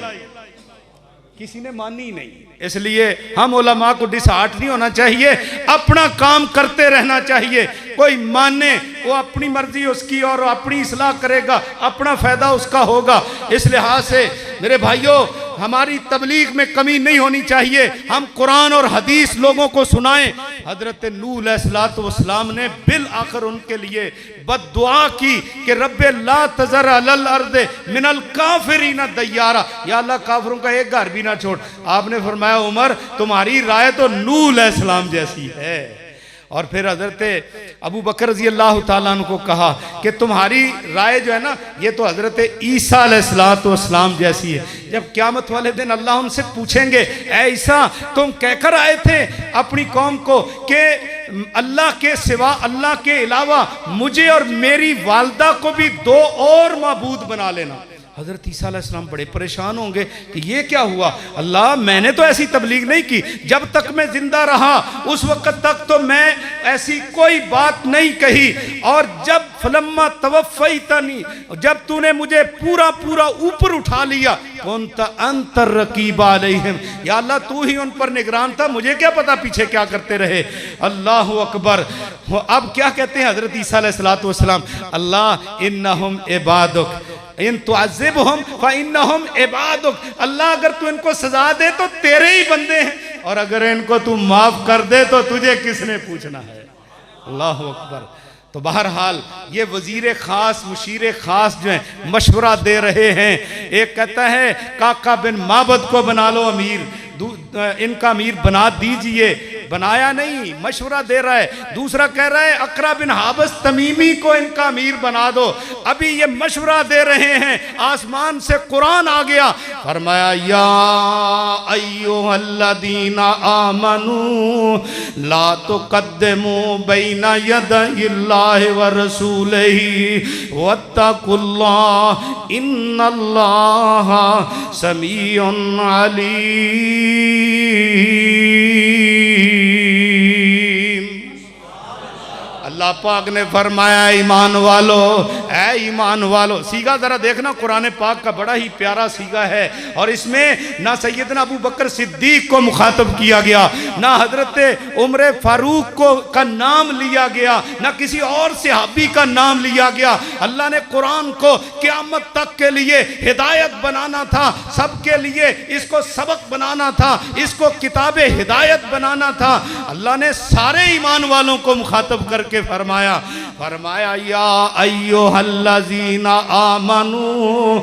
किसी ने मानी नहीं। इसलिए हम उलमा को डिसहार्ट नहीं होना चाहिए, अपना काम करते रहना चाहिए। कोई माने वो अपनी मर्जी उसकी और अपनी इस्लाह करेगा, अपना फायदा उसका होगा। इस लिहाज से मेरे भाइयों हमारी तबलीग में कमी नहीं होनी चाहिए, हम कुरान और हदीस लोगों को सुनाएं। हजरत नूह अलैहिस्सलाम ने बिल आखिर उनके लिए बद्दुआ की कि रब्बे ला तज़र अलल अर्द मिनल काफिरीन दय्यारा, या अल्लाह काफिरों का एक घर भी ना छोड़। आपने फरमाया उमर तुम्हारी राय तो नूह अलैहिस्सलाम जैसी है। और फिर हजरत अबू बकर रज़ी अल्लाह ताला अन्हु को कहा कि तुम्हारी राय जो है ना ये तो हजरत ईसा अलैहिस्सलाम जैसी है। जब क़यामत वाले दिन अल्लाह उनसे पूछेंगे ऐ ईसा तुम कहकर आए थे अपनी कौम को कि अल्लाह के सिवा, अल्लाह के अलावा मुझे और मेरी वालदा को भी 2 और माबूद बना लेना। हज़रत ईसा अलैहिस्सलाम बड़े परेशान होंगे कि ये क्या हुआ, अल्लाह मैंने तो ऐसी तबलीग नहीं की, जब तक मैं जिंदा रहा उस वक़्त तक तो मैं ऐसी कोई बात नहीं कही, और जब फलम्मा तवफ़्फ़ैतनी, जब तूने मुझे पूरा पूरा ऊपर उठा लिया, कुन्त अंत रक़ीब अलैहिम, या अल्लाह तू ही उन पर निगरान था, मुझे क्या पता पीछे क्या करते रहे। अल्लाह अकबर। अब क्या कहते हैं हज़रत ईसा अलैहिस्सलाम, अल्लाह इन्नहुम इबादुक इन तुअज़्ज़िबहुम फ़इन्नहुम इबादुक, अल्लाह अगर तू इनको सजा दे तो तेरे ही बंदे हैं, और अगर इनको तू माफ कर दे तो तुझे किसने पूछना है। अल्लाह अकबर। तो बहरहाल ये वजीर ख़ास, मुशीर ख़ास जो है मशवरा दे रहे हैं। एक कहता है काका बिन माबद को बना लो अमीर, इनका अमीर बना दीजिए, बनाया नहीं, मशवरा दे रहा है। दूसरा कह रहा है अकरा बिन हाबिस तमीमी को इनका अमीर बना दो। अभी ये मशवरा दे रहे हैं, आसमान से कुरान आ गया, फरमाया या अय्युहल्लज़ीना आमनू ला तुक़द्दिमू बैना यदयिल्लाहि व रसूलिही वत्तकुल्लाह इन्नल्लाहा समीउन अलीम। अल्लाह पाक ने फरमाया ईमान वालो, ऐ ईमान वालो। सीगा जरा देखना, कुरान पाक का बड़ा ही प्यारा सीगा है, और इसमें ना सैयदना अबू बकर सिद्दीक को मुखातब किया गया, ना हजरत उमर फारूक को का नाम लिया गया, ना किसी और सहाबी का नाम लिया गया। अल्लाह ने कुरान को क़यामत तक के लिए हिदायत बनाना था, सबके लिए इसको सबक बनाना था, इसको किताब हिदायत बनाना था। अल्लाह ने सारे ईमान वालों को मुखातब करके फरमाया या अय्युहल्लज़ीना आमनू,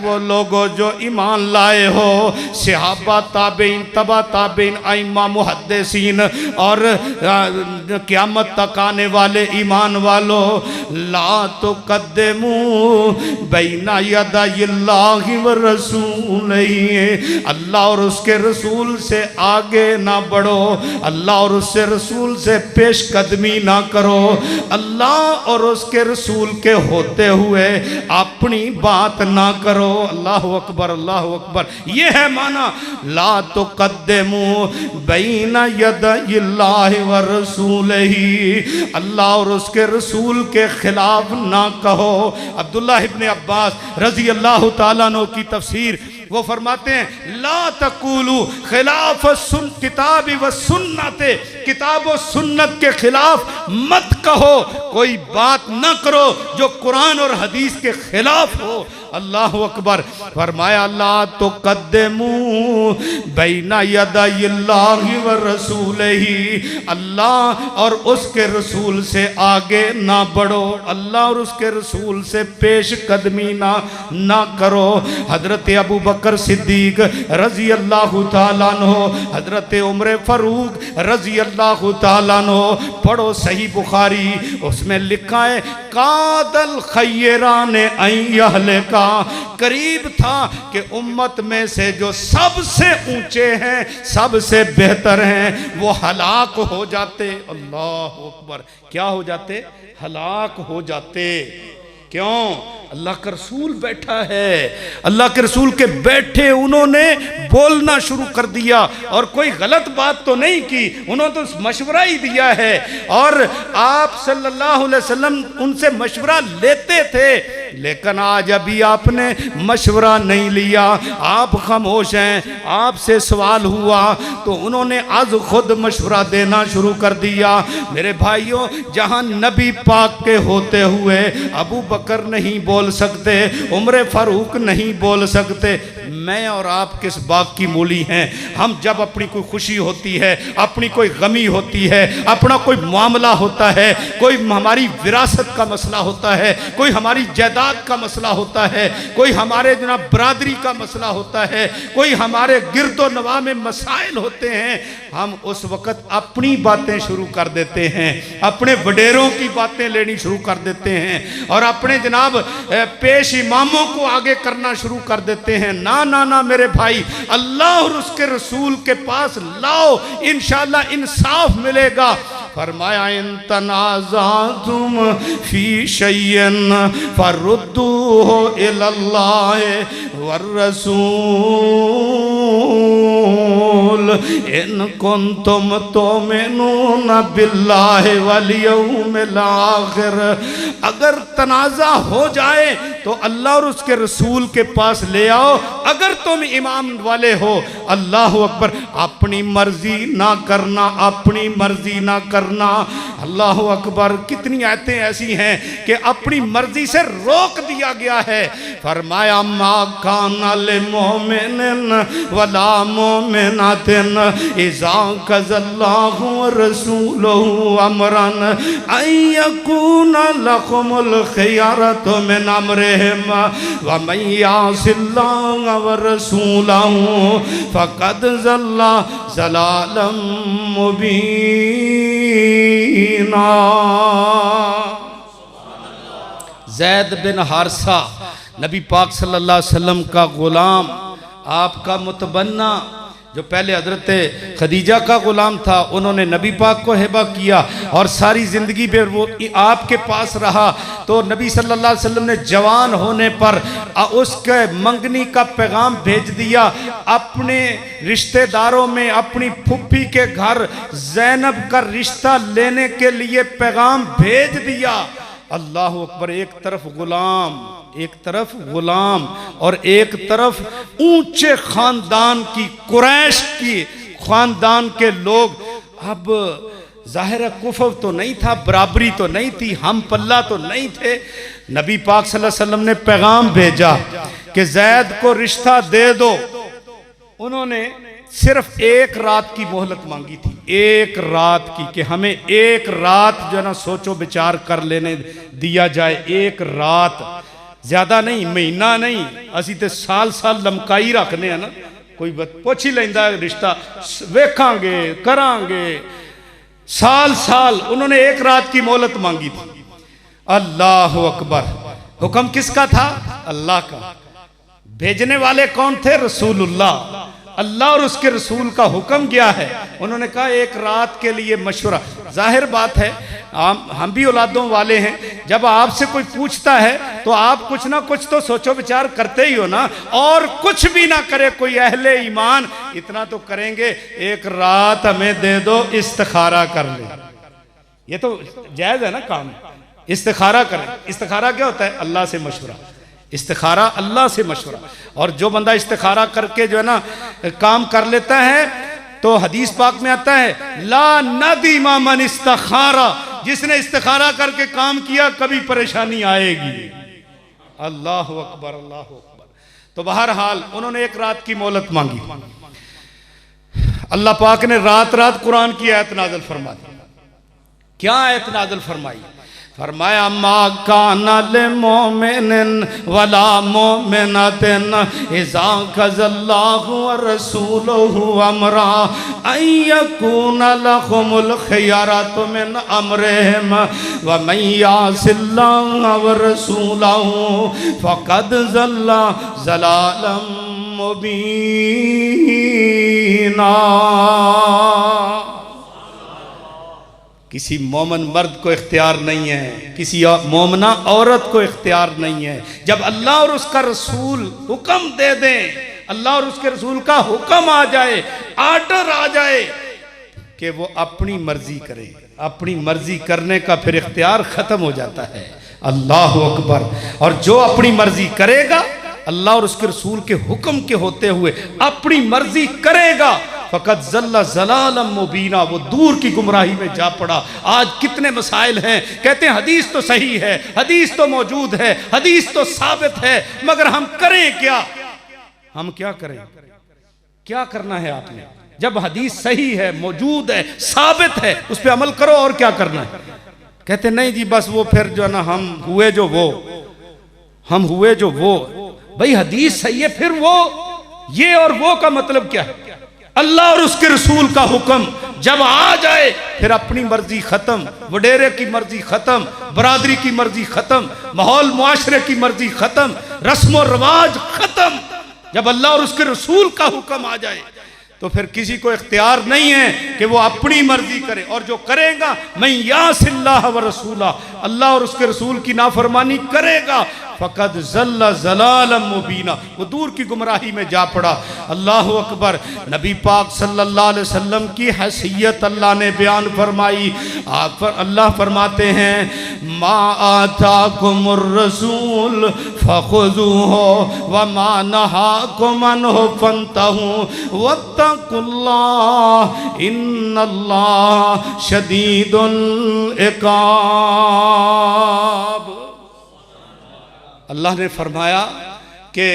वो लोगो जो ईमान लाए हो, सहाबा ताबईन तबा ताबईन आइम्मा मुहद्दिसीन और क़यामत तक आने वाले ईमान वालो, ला तुक़द्दिमू बैना यदयिल्लाहि व रसूलिही, अल्लाह और उसके रसूल से आगे ना बढ़ो, अल्लाह और उससे रसूल से पेश कदमी ना करो। अल्लाह और उसके रसूल के होते हुए अपनी बात ना करो। अल्लाह अकबर, अल्लाह अकबर। ये है माना ला तुक़द्दिमू बैना यदयिल्लाहि व रसूलिही। अल्लाह और उसके रसूल के खिलाफ ना कहो। अब्दुल्लाह इब्न अब्बास रजी अल्लाह ताला अन्हु की तफसीर वो फरमाते हैं ला तकूलू खिलाफ सुन किताब व सुन्नत, किताब व सुन्नत के खिलाफ मत कहो। कोई बात ना करो जो कुरान और हदीस के खिलाफ हो। अल्लाह अकबर। फरमाया अल्लाह तो कद्दमू बैना यदाइल्लाहि व रसूलिही। अल्लाह और उसके रसूल से आगे ना बढ़ो, अल्लाह और उसके रसूल से पेश कदमी ना करो। हजरत अबू बकर सिद्दीक रजी अल्लाह तआला अन्हु, हजरत उमर फारूक रजी अल्लाह तआला अन्हु। पढ़ो सही बुखारी, उसमें लिखा है कादल खैरान अहले का, करीब था कि उम्मत में से जो सबसे ऊंचे हैं, सबसे बेहतर हैं, वो हलाक हो जाते। अल्लाह अकबर। क्या हो जाते? हलाक हो जाते। क्यों? अल्लाह का रसूल बैठा है, अल्लाह के रसूल के बैठे उन्होंने बोलना शुरू कर दिया और कोई गलत बात तो नहीं की, उन्होंने तो मशवरा ही दिया है और आप सल्लल्लाहु अलैहि वसल्लम उनसे मशवरा लेते थे। लेकिन आज अभी आपने मशवरा नहीं लिया, आप खामोश हैं। आपसे सवाल हुआ तो उन्होंने आज खुद मशवरा देना शुरू कर दिया। मेरे भाइयों, जहां नबी पाक के होते हुए अबू बकर नहीं बोल सकते, उमर फारूक नहीं बोल सकते, मैं और आप किस बाग की मूली हैं? हम जब अपनी कोई खुशी होती है, अपनी कोई गमी होती है, अपना कोई मामला होता है, कोई हमारी विरासत का मसला होता है, कोई हमारी जायदाद का मसला होता है, कोई हमारे जनाब बरादरी का मसला होता है, कोई हमारे गिरदो नवा में मसाइल होते हैं, हम उस वक़्त अपनी बातें शुरू कर देते हैं, अपने वडेरों की बातें लेनी शुरू कर देते हैं और अपने जनाब पेश इमामों को आगे करना शुरू कर देते हैं। ना ना ना मेरे भाई, अल्लाह और उसके रसूल के पास लाओ, इंशाअल्लाह इंसाफ मिलेगा। फरमाया इन तनाज़अतुम फी शैइन फरुद्दूहु इलल्लाहि वर रसूल इन कुंतुम तुमिनूना बिल्लाहि वल यौमिल आखिर। अगर तनाज़ा हो जाए तो अल्लाह और उसके रसूल के पास ले आओ। अगर तुम इमाम वाले हो, अल्लाह अकबर, अपनी मर्जी ना करना, अपनी मर्जी ना करना। अल्लाह अकबर। कितनी आयतें ऐसी हैं कि अपनी मर्जी से रोक दिया गया है। फरमाया मा काना लिल मोमिनिन वला मोमिनातिन इज़ा कज़ल्लाहु व रसूलुहु अमरन अयकुना लकुमुल खियरतु मिन अमरिहिम व मन यासिल्लाह व रसूलहु फ़क़द ज़ल्ला ज़लालन मुबीना। ज़ैद बिन हारिसा नबी पाक सल्लल्लाहु अलैहि वसल्लम का गुलाम, आपका मुतबन्ना, जो पहले हजरत खदीजा का गुलाम था, उन्होंने नबी पाक को हिबा किया और सारी ज़िंदगी में वो आपके पास रहा। तो नबी सल्लल्लाहु अलैहि वसल्लम ने जवान होने पर उसके मंगनी का पैगाम भेज दिया अपने रिश्तेदारों में, अपनी फुफ्फी के घर ज़ैनब का रिश्ता लेने के लिए पैगाम भेज दिया। अल्लाह अकबर। एक तरफ गुलाम, एक तरफ गुलाम और एक तरफ ऊंचे खानदान की, कुरैश की खानदान के लोग। अब जाहिर कुफर तो नहीं था, बराबरी तो नहीं थी, हम पल्ला तो नहीं थे। नबी पाक सल्लल्लाहु अलैहि वसल्लम ने पैगाम भेजा कि ज़ैद को रिश्ता दे दो। उन्होंने सिर्फ एक रात की मोहलत मांगी थी, एक रात की, कि हमें एक रात जो ना सोचो विचार कर लेने दिया जाए। एक रात, ज्यादा नहीं, महीना नहीं, असी तो साल साल लमकाई रखने हैं ना। कोई पुछ ही लेंदा रिश्ता, वेखांगे करांगे, साल साल। उन्होंने एक रात की मोहलत मांगी थी। अल्लाह अकबर। हुक्म किसका था? अल्लाह का। भेजने वाले कौन थे? रसूलुल्लाह। अल्लाह और उसके रसूल का हुक्म क्या है। उन्होंने कहा एक रात के लिए मशवरा। जाहिर बात है हम भी औलादों वाले हैं, जब आपसे कोई पूछता है तो आप कुछ ना कुछ तो सोचो विचार करते ही हो ना। और कुछ भी ना करे कोई अहले ईमान, इतना तो करेंगे एक रात हमें दे दो, इस्तिखारा कर ले। ये तो जायज है ना काम, इस्तिखारा करें। इस्तिखारा क्या होता है? अल्लाह से मशवरा। इस्तिखारा अल्लाह से मशवरा। और जो बंदा इस्तिखारा करके जो है ना काम कर लेता है, तो हदीस पाक में आता है ला नदीमा मन इस्तिखारा, जिसने इस्तिखारा करके काम किया कभी परेशानी आएगी। अल्लाह अकबर, अल्लाह अकबर। तो बहरहाल उन्होंने एक रात की मोहलत मांगी। अल्लाह पाक ने रात रात कुरान की आयत नाज़िल फरमा दी। क्या आयत नाज़िल फरमाई? फरमाया मा काना लिल मोमिनिन वला मोमिनतिन इज़ा क़ज़ल्लाहु व रसूलुहु अमरा अन यकूना लहुमुल खियरतु मिन अमरिहिम व मन यअसिल्लाह व रसूलहु फ़क़द ज़ल्ला ज़लालन मुबीना। किसी मोमन मर्द को इख्तियार नहीं है, किसी मोमना औरत को इख्तियार नहीं है, जब अल्लाह और उसका रसूल हुक्म दे दें, अल्लाह और उसके रसूल का हुक्म आ जाए, आर्डर आ जाए कि वो अपनी मर्जी करे, अपनी मर्जी करने का फिर इख्तियार खत्म हो जाता है। अल्लाह अकबर। और जो अपनी मर्जी करेगा, अल्लाह और उसके रसूल के हुक्म के होते हुए अपनी मर्जी करेगा, फ़क़द ज़ल्ला ज़लालन मुबीना, वो दूर की गुमराही में जा पड़ा। आज कितने मसाइल हैं, कहते हैं हदीस तो सही है, हदीस तो मौजूद है, हदीस तो साबित है, मगर हम करें क्या? हम क्या करें? क्या करना है आपने? जब हदीस सही है, मौजूद है, साबित है, उस पर अमल करो। और क्या करना है? कहते नहीं जी बस वो फिर जो है ना हम हुए जो वो, हम हुए जो वो। भाई हदीस सही है, फिर वो, ये और वो का मतलब क्या है? अल्लाह और उसके रसूल का हुक्म जब आ जाए, फिर अपनी मर्जी खत्म, वडेरे की मर्जी खत्म, बरादरी की मर्जी खत्म, माहौल मुआशरे की मर्जी खत्म, रस्म और रवाज खत्म। जब अल्लाह और उसके रसूल का हुक्म आ जाए तो फिर किसी को इख्तियार नहीं है कि वो अपनी मर्जी करे। और जो करेगा मैं यासिल्लाह व रसूला, अल्लाह और उसके रसूल की नाफरमानी करेगा, फ़क़द ज़ल्ला ज़लालन मुबीना, वो दूर की गुमराही में जा पड़ा। अल्लाह अकबर। नबी पाक सल्लल्लाहु अलैहि वसल्लम की हैसियत अल्लाह ने बयान फरमाई। अल्लाह फरमाते हैं मा आताकुमुर रसूल फ़ख़ुज़ूहु व मा नहाकुम अन्हु फ़ंतहू वत्तक़ुल्लाह इन्नल्लाह शदीदुल इक़ाब। अल्लाह ने फरमाया कि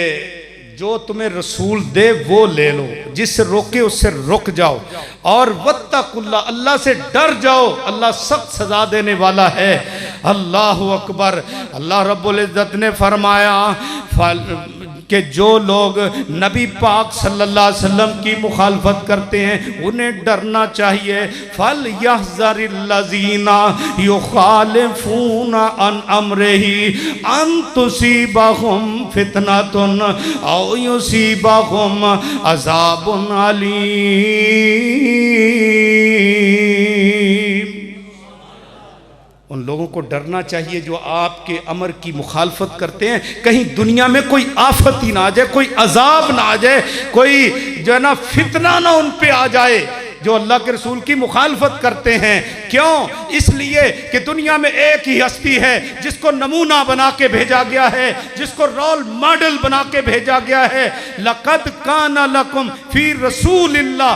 जो तुम्हें रसूल दे वो ले लो, जिससे रोके उससे रुक जाओ, और वत्तकुल्लाह, अल्लाह से डर जाओ, अल्लाह सख्त सजा देने वाला है। अल्लाह अकबर। अल्लाह रब्बुल इज़्ज़त ने फरमाया कि जो लोग नबी पाक सल्लल्लाहु अलैहि वसल्लम की मुखालफत करते हैं उन्हें डरना चाहिए। फल यहज़रिल्लज़ीना युखालिफूना अन अम्रिही अन तुसीबहुम फितनतुन औ युसीबहुम अज़ाबुन अलीम। उन लोगों को डरना चाहिए जो आपके अमर की मुखालफत करते हैं, कहीं दुनिया में कोई आफत ही ना आ जाए, कोई अजाब ना आ जाए, कोई जो है ना फितना ना उन पे आ जाए जो अल्लाह के रसूल की मुखालफत करते हैं। क्यों? इसलिए कि दुनिया में एक ही हस्ती है जिसको नमूना बना के भेजा गया है, जिसको रोल मॉडल बना के भेजा गया है। लक़द काना लकुम फी रसूलिल्लाह,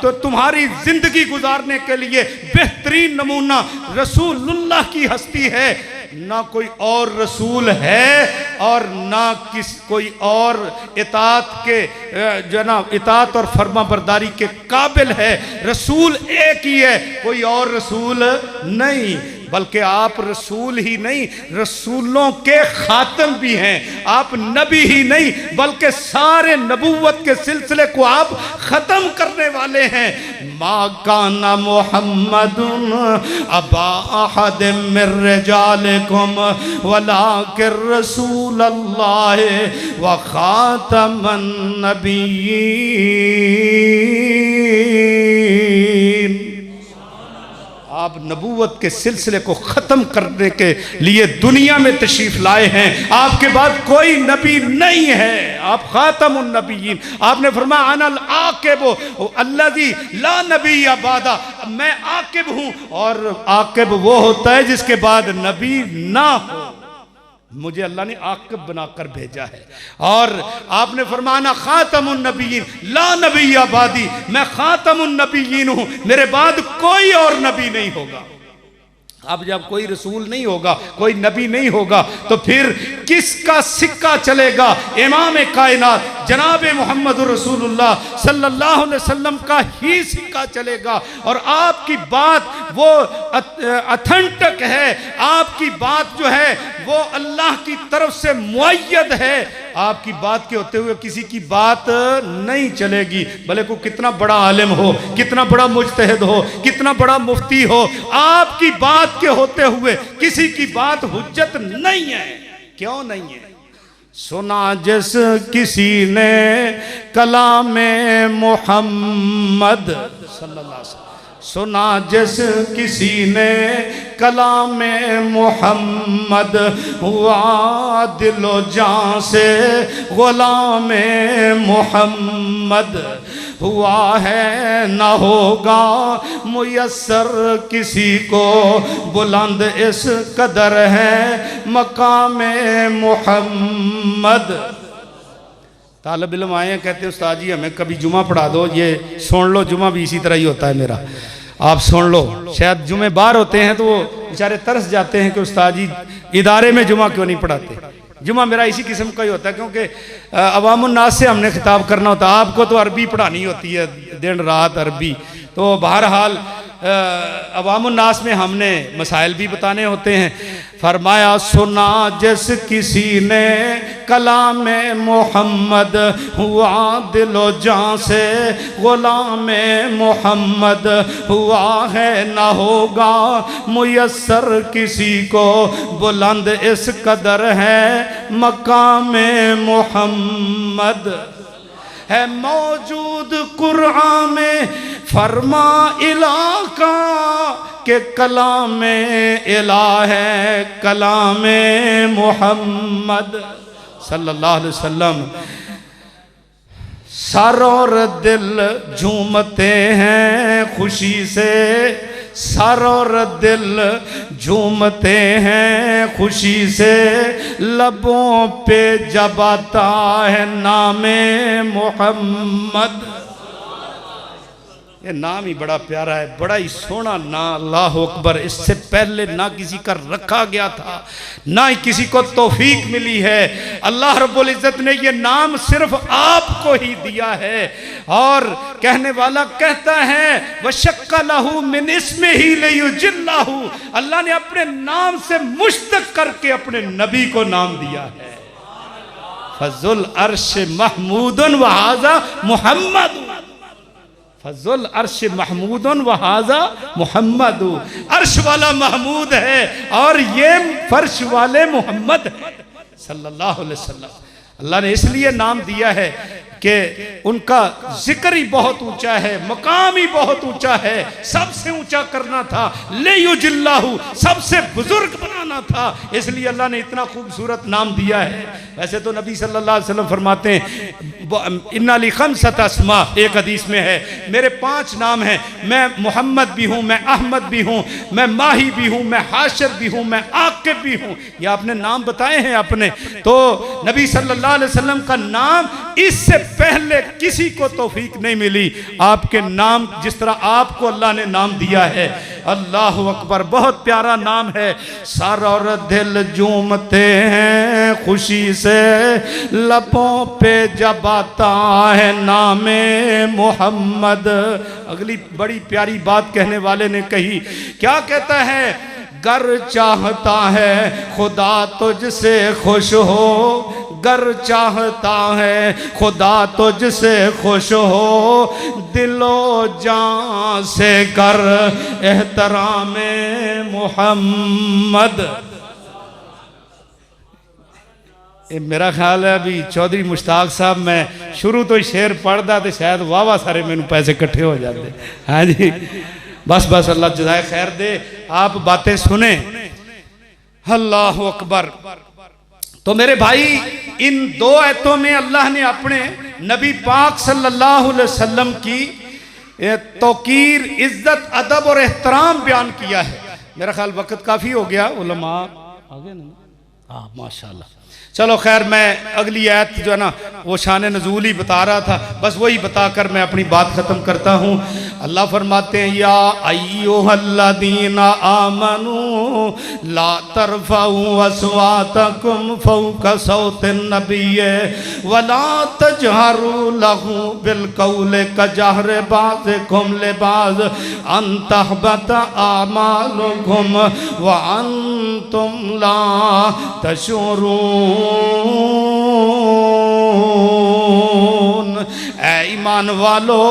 तो तुम्हारी जिंदगी गुजारने के लिए बेहतरीन नमूना रसूलुल्लाह की हस्ती है। ना कोई और रसूल है और ना कोई और इताअत के जो ना इताअत और फर्मा बरदारी के काबिल है। रसूल एक ही है, कोई और रसूल नहीं। बल्कि आप रसूल ही नहीं, रसूलों के खातम भी हैं। आप नबी ही नहीं बल्कि सारे नबूवत के सिलसिले को आप ख़त्म करने वाले हैं। मा काना मुहम्मदुन अबा अहद मिर रिजालिकुम वलाकिन रसूलल्लाह व खातमन नबिय्यीन। आप नबूवत के सिलसिले को ख़त्म करने के लिए दुनिया में तशरीफ़ लाए हैं। आपके बाद कोई नबी नहीं है, आप ख़ातमुन नबिय्यीन। आपने फरमाया अनल आकिब अल्लज़ी ला नबिय्य बादा, मैं आकिब हूँ और आकिब वो होता है जिसके बाद नबी ना हो। मुझे अल्लाह ने आकिब बनाकर भेजा है। और आपने फरमाना खातमुन नबिय्यीन ला नबिय्य बादी, मैं खातमुन नबिय्यीन हूँ, मेरे बाद कोई और नबी नहीं होगा। अब जब कोई रसूल नहीं होगा, कोई नबी नहीं होगा, तो फिर किसका सिक्का चलेगा? इमाम कायनात जनाब मोहम्मद रसूलुल्लाह सल्लल्लाहु अलैहि वसल्लम का ही सिक्का चलेगा। और आपकी बात वो अथेंटिक है, आपकी बात जो है वो अल्लाह की तरफ से मुअय्यद है। आपकी बात के होते हुए किसी की बात नहीं चलेगी, भले को कितना बड़ा आलिम हो, कितना बड़ा मुज्तहिद हो, कितना बड़ा मुफ्ती हो, आपकी बात के होते हुए किसी की बात हुज्जत नहीं है। क्यों नहीं है? सुना जिस किसी ने कलाम मोहम्मद सल्लल्लाहु अलैहि वसल्लम, सुना जिस किसी ने कलाम मोहम्मद, हुआ दिलो जान से गुलाम मोहम्मद, हुआ है न होगा मुयस्सर किसी को, बुलंद इस कदर है मकाम मोहम्मद। तालिब इल्म आए हैं, कहते उस्ताद जी हमें कभी जुमा पढ़ा दो, ये सुन लो, जुमा भी इसी तरह ही होता है मेरा, आप सुन लो। शायद जुमे बाहर होते हैं तो वो बेचारे तरस जाते हैं कि उस्ताद जी इदारे में जुमा क्यों नहीं पढ़ाते। जुमा मेरा इसी किस्म का ही होता है, क्योंकि अवामुन्नास से हमने खिताब करना होता है। आपको तो अरबी पढ़ानी होती है दिन रात अरबी, तो बहरहाल अवामुन्नास में हमने मसाइल भी बताने होते हैं। फरमाया सुना जिस किसी ने कलाम मोहम्मद, हुआ दिलो जान से गुलाम मोहम्मद, हुआ है ना होगा मुयस्सर किसी को, बुलंद इस कदर है मकाम मोहम्मद। है मौजूद कुरान में फरमा इलाका के कलाम इला है कलाम मोहम्मद सल्लल्लाहु अलैहि वसल्लम। सर और दिल झूमते हैं खुशी से, सर और दिल झूमते हैं खुशी से, लबों पे जब आता है नामे मोहम्मद। ये नाम ही बड़ा प्यारा है, बड़ा ही सोना नाम, अल्लाह अकबर। इससे पहले ना किसी का रखा गया था, ना ही किसी को तौफीक मिली है। अल्लाह रब्बुल इज़्ज़त ने ये नाम सिर्फ आपको ही दिया है। और कहने वाला कहता है वशक्का लहू मिन इस्मिही लियुजिल्लहू, अल्लाह ने अपने नाम से मुश्तक करके अपने नबी को नाम दिया है। फज़ुल अर्श महमूदुन व हाज़ा मुहम्मद, फज़ुल अर्श महमूदुन व हाज़ा मुहम्मद। अर्श वाला महमूद है और ये फर्श वाले मोहम्मद है सल्लल्लाहु अलैहि वसल्लम। अल्लाह ने इसलिए नाम दिया है कि उनका जिक्र ही बहुत ऊंचा है, मकाम ही बहुत ऊंचा है, सबसे ऊंचा करना था। लियुजिल्लाहू, सबसे बुजुर्ग बनाना था, इसलिए अल्लाह ने इतना खूबसूरत नाम दिया है। वैसे तो नबी सल्लल्लाहु अलैहि वसल्लम फरमाते हैं इन्ना ली खम्सत अस्मा, एक हदीस में है मेरे 5 नाम हैं, मैं मोहम्मद भी हूँ, मैं अहमद भी हूँ, मैं माही भी हूँ, मैं हाशिर भी हूँ, मैं आकिब भी हूँ। ये आपने नाम बताए हैं अपने। तो नबी सल्लल्लाहु अलैहि वसल्लम का नाम इससे पहले किसी को तौफीक नहीं मिली, आपके नाम जिस तरह आपको अल्लाह ने नाम दिया है। अल्लाह अकबर, बहुत प्यारा नाम है। सर और दिल झूमते हैं खुशी से, लबों पे जब आता है नामे मोहम्मद। अगली बड़ी प्यारी बात कहने वाले ने कही, क्या कहता है? गर चाहता है खुदा तुझसे खुश हो, गर चाहता है खुदा तुझसे खुश हो, दिलो जान से कर एहतराम मोहम्मद। ये मेरा ख्याल है अभी चौधरी मुश्ताक साहब मैं शुरू तो ही शेर पढ़दा तो शायद वाह सारे मैनू पैसे इकट्ठे हो जाते। हाँ जी, बस बस अल्लाह जज़ाए खैर दे। आप बातें सुने, अल्लाह अकबर। तो मेरे भाई इन दो आयतों में अल्लाह ने अपने नबी पाक सल्लल्लाहु अलैहि वसल्लम की तौकीर, इज्जत, अदब और एहतराम बयान किया है। मेरा ख्याल वक्त काफ़ी हो गया, उलमा आ गए ना। हाँ माशाल्लाह। चलो खैर, मैं अगली आयत जो है ना वो शान नज़ूल ही बता रहा था, बस वही बताकर मैं अपनी बात ख़त्म करता हूँ। अल्लाह फरमाते हैं या अय्युहल्लज़ीना आमनू ला तरफ़ऊ अस्वातकुम फ़ौक़ सौतिन नबिय्य वला तजहरू लहू बिलक़ौलि कजहरि बाज़िकुम लिबाज़ अन तहबत आमालुकुम व अंतुम ला तशऊरून। ऐ ईमान वालो,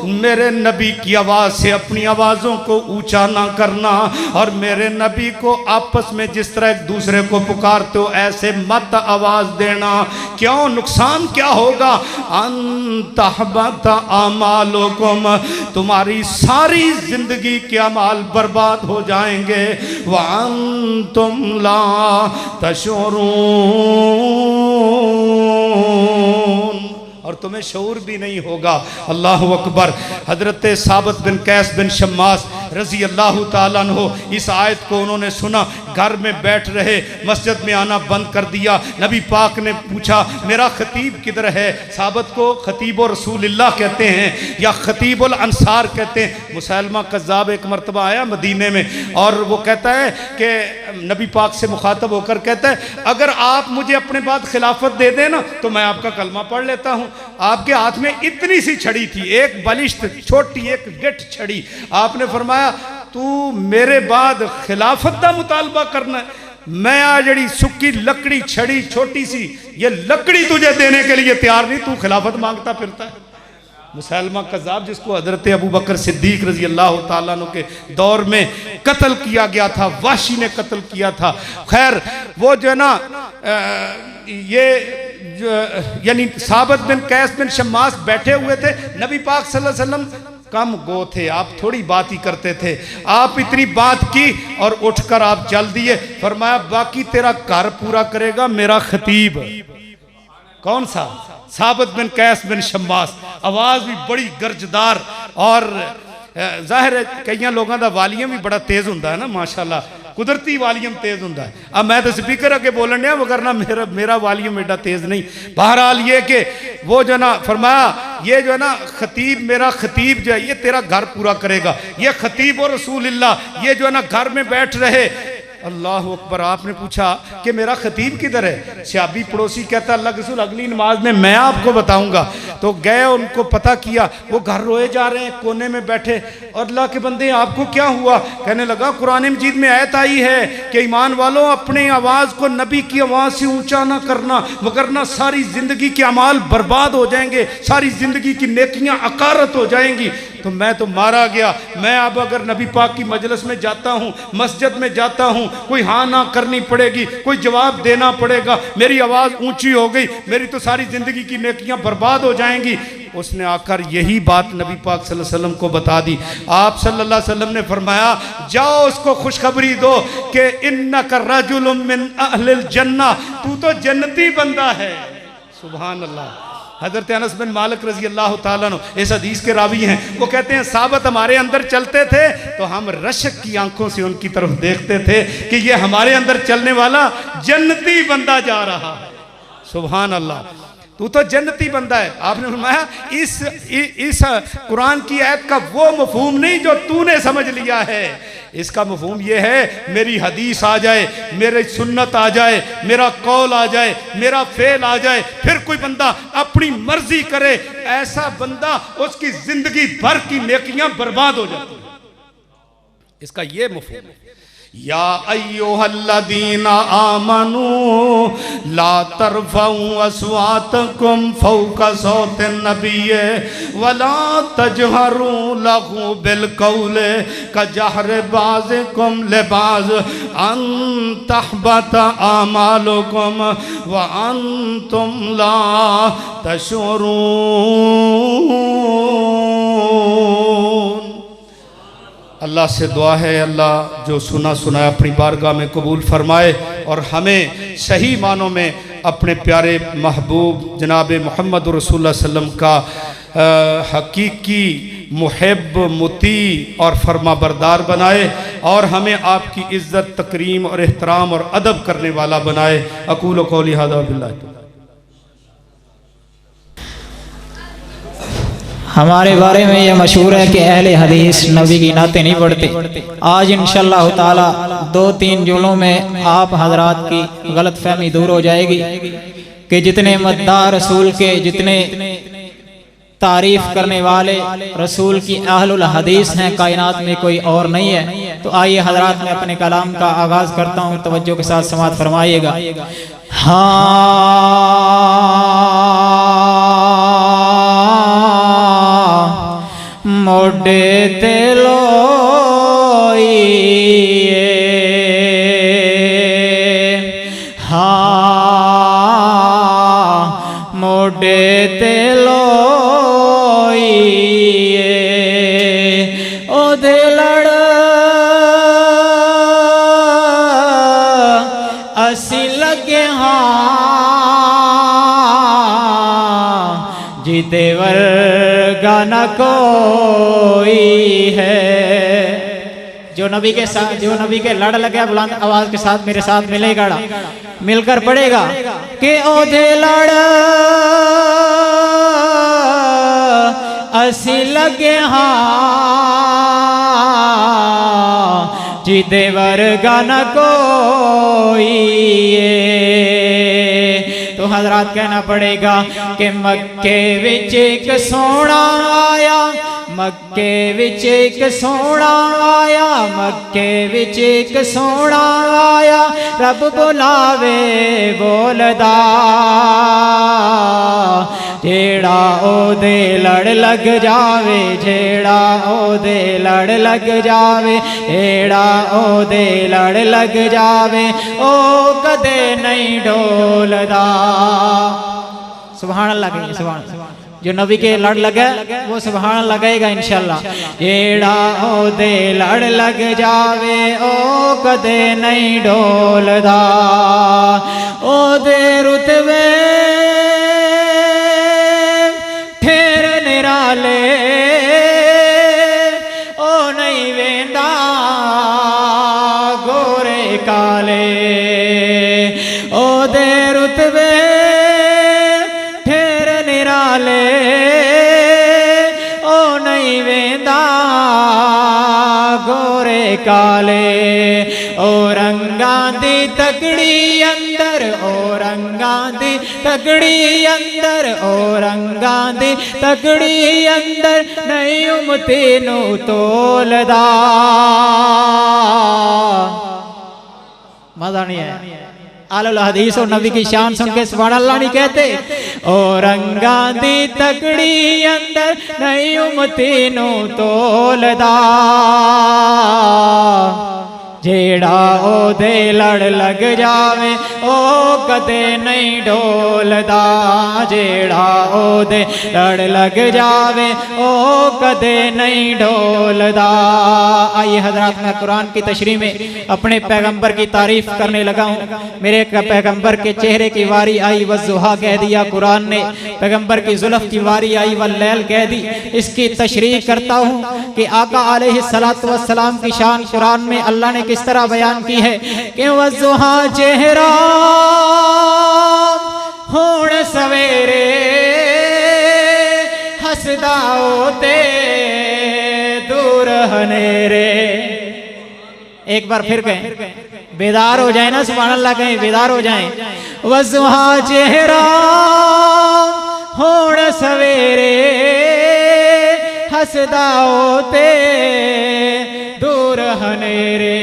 मेरे नबी की आवाज़ से अपनी आवाज़ों को ऊंचा ना करना, और मेरे नबी को आपस में जिस तरह एक दूसरे को पुकारते हो ऐसे मत आवाज़ देना। क्यों? नुकसान क्या होगा? अंतहबत आमालुकुम, तुम्हारी सारी जिंदगी के अमाल बर्बाद हो जाएंगे। व अंतुम ला तशऊरून, और तुम्हें शऊर भी नहीं होगा। अल्लाह अकबर। हजरत साबित बिन कैस बिन शम्मास रजी अल्लाह ताला अन्हु, इस आयत को उन्होंने सुना, घर में बैठ रहे, मस्जिद में आना बंद कर दिया। नबी पाक ने पूछा मेरा खतीब किधर है? साबित को खतीब रसूलुल्लाह कहते हैं या खतीबुल अंसार कहते हैं। मुसलमा कज़्ज़ाब एक मरतबा आया मदीने में, और वो कहता है कि नबी पाक से मुखातब होकर कहता है अगर आप मुझे अपने बाद खिलाफत दे दें ना तो मैं आपका कलमा पढ़ लेता हूँ। आपके हाथ में इतनी सी छड़ी थी, एक बलिष्ठ छोटी एक गिट छड़ी। आपने फरमाया तू मेरे बाद खिलाफत का मुतालबा करना है? मैं आ जड़ी सुक्की लकड़ी छड़ी छोटी सी ये लकड़ी तुझे देने के लिए तैयार नहीं, तू खिलाफत मांगता फिरता है। मुसलमा कज़्ज़ाब जिसको हजरत अबू बकर सिद्दीक रजी अल्लाह ताला अन्हु के दौर में कत्ल किया गया था, वाशी ने कत्ल किया था। खैर वो जो है ना ये यानी साबित बिन कैस बिन शम्मास बैठे हुए थे। नबी पाक सल्लल्लाहु अलैहि वसल्लम कम गो थे, आप थोड़ी बात ही करते थे। आप इतनी बात की और उठकर आप चल दिए। फरमाया बाकी तेरा घर पूरा करेगा मेरा खतीब। कौन सा? साबित बिन कैस बिन शम्मास। आवाज़ भी बड़ी गर्जदार, और जाहिर है कई लोगों का वालीम भी बड़ा तेज होता है ना, माशाल्लाह कुदरती वालीम तेज होता है। अब मैं तो स्पीकर अगे बोलन दिया, वरना मेरा वालीम एडा तेज नहीं। बहरहाल ये कि वो जो ना फरमाया ये जो है ना खतीब, मेरा खतीब जो है ये तेरा घर पूरा करेगा। ये खतीब और रसूलुल्लाह ये जो है ना घर में बैठ रहे। अल्लाह अकबर। आपने पूछा कि मेरा खतीब किधर है? सहाबी पड़ोसी कहता अल्लाह के रसूल अगली नमाज में मैं आपको बताऊंगा। तो गए, उनको पता किया, वो घर रोए जा रहे हैं कोने में बैठे। और अल्लाह के बंदे आपको क्या हुआ? कहने लगा कुरान मजीद में आयत आई है कि ईमान वालों अपने आवाज़ को नबी की आवाज़ से ऊंचा ना करना, वरना सारी जिंदगी के अमाल बर्बाद हो जाएंगे, सारी जिंदगी की नेकियां अकारत हो जाएंगी। तो मैं तो मारा गया। मैं अब अगर नबी पाक की मजलिस में जाता हूँ, मस्जिद में जाता हूँ, कोई हाँ ना करनी पड़ेगी, कोई जवाब देना पड़ेगा, मेरी आवाज़ ऊंची हो गई, मेरी तो सारी ज़िंदगी की नेकियां बर्बाद हो जाएंगी। उसने आकर यही बात नबी पाक सल्लल्लाहु अलैहि वसल्लम को बता दी। आप सल्लल्लाहु अलैहि वसल्लम ने फरमाया जाओ उसको खुशखबरी दो कि इन्नका रजुलुम मिन अहलिल जन्नह, तू तो जन्नती बंदा है। सुभान अल्लाह। हजरत अनस बिन मालिक रजी अल्लाह ताला अन्हु इस हदीस के रावी हैं। वो कहते हैं साबित हमारे अंदर चलते थे तो हम रशक की आंखों से उनकी तरफ देखते थे कि ये हमारे अंदर चलने वाला जन्नती बंदा जा रहा है। सुभान अल्लाह, तू तो जन्नती बंदा है। आपने फरमाया इस कुरान की आयत का वो मफहूम नहीं जो तूने समझ लिया है। इसका मफहूम ये है मेरी हदीस आ जाए, मेरी सुन्नत आ जाए, मेरा कौल आ जाए, मेरा फेल आ जाए, फिर कोई बंदा अपनी मर्जी करे, ऐसा बंदा उसकी जिंदगी भर की नेकियां बर्बाद हो जाती है। इसका ये मफहूम है। या अय्युहल्लदीना आमनू ला तरफऊ अस्वातकुम फौका सौतिन नबिय्य वला तजहरू लहू बिलकौल कजहर बाज़िकुम लिबाज़ अन तहबत आमालुकुम व अंतुम ला तशउरून। अल्लाह से दुआ है अल्लाह जो सुना सुना अपनी बारगाह में कबूल फरमाए और हमें सही मानों में अपने प्यारे महबूब जनाब मोहम्मद रसूलुल्लाह सल्लल्लाहु अलैहि वसल्लम का हकीकी मुहिब मुती और फरमा बरदार बनाए और हमें आपकी इज़्ज़त तकरीम और एहतराम और अदब करने वाला बनाए। अकूल कौली हादा बिल्लाह। हमारे बारे में यह मशहूर है कि अहले हदीस नबी की नाते नहीं पढ़ते। आज इंशाअल्लाह ताला 2-3 जुमलों में आप हजरात की गलत फहमी दूर हो जाएगी कि जितने मद्दार रसूल के, जितने तारीफ करने वाले रसूल की अहलुल हदीस हैं कायनात में कोई और नहीं है। तो आइए हजरात मैं अपने कलाम का आगाज़ करता हूँ, तवज्जो के साथ समाअत फरमाइएगा। मोडे ते लोइए मोडे ते लोइए ओदे लड़ असी लगे जिते वर्गा न कोई है। जो नबी के साथ, जो नबी के लड़ लगे बुलंद आवाज के साथ मेरे साथ मिलेगा, मिलकर पड़ेगा कि ओदे लड़ असी लगे जिते वर्गा न कोई। तो हजरात कहना पड़ेगा कि मक्के विच एक सोना आया, मक्के विच एक सोना आया, मक्के विच एक सोना आया, रब बुलावे बोलदा जेड़ा ओदे लड़ लग जावे, जेड़ा ओदे लड़ लग जावे, जेड़ा ओदे लड़ लग जावे ओ कदे नहीं डोलदा। सुभान अल्लाह कहिए, सुभान अल्लाह। जो नबी के लड़ लगे वो सुभान लगाएगा इंशाअल्लाह। जेड़ा ओदे लड़ लग जावे ओ कदे नहीं डोलदा, ओदे रुतबे ठेर निराले ओ नहीं वेंदा गोरे काले, ओदे रुतबे काले। ओ रंगा दी तगड़ी अंदर, ओ रंगा दी तगड़ी अंदर, ओ रंगा दी तगड़ी अंदर नहीं उमती नू तोलदा। मजा नहीं है। आलुल हदीस और नबी की शान सुन के सुभान अल्लाह नहीं कहते। ओ रंगा दी तकड़ी अंदर नहीं उमती नू तोलदा, जेड़ा ओदे लड़ लग जावे ओ कदे नहीं डोलदा, जेड़ा ओदे लड़ लग जावे ओ कदे नहीं डोलदा। आइए हजरात मैं कुरान की तशरीह में अपने पैगंबर की तारीफ करने लगा हूँ। मेरे पैगंबर के चेहरे की वारी आई वज़ुहा कह दिया कुरान ने, पैगंबर की जुल्फ की वारी आई वल्लैल कह दी। इसकी तशरीह करता हूँ कि आका अलैहिस्सलातु वस्सलाम की शान कुरान में अल्लाह ने किस तरह बयान की है कि वज़ुहा चेहरा होण सवेरे हसदा होते दूर हनेरे। एक बार फिर कहें, बेदार हो जाए ना, सुभान अल्लाह कहें, बेदार हो जाए। वज़ुहा चेहरा होण सवेरे हसदा होते दूर हनेरे,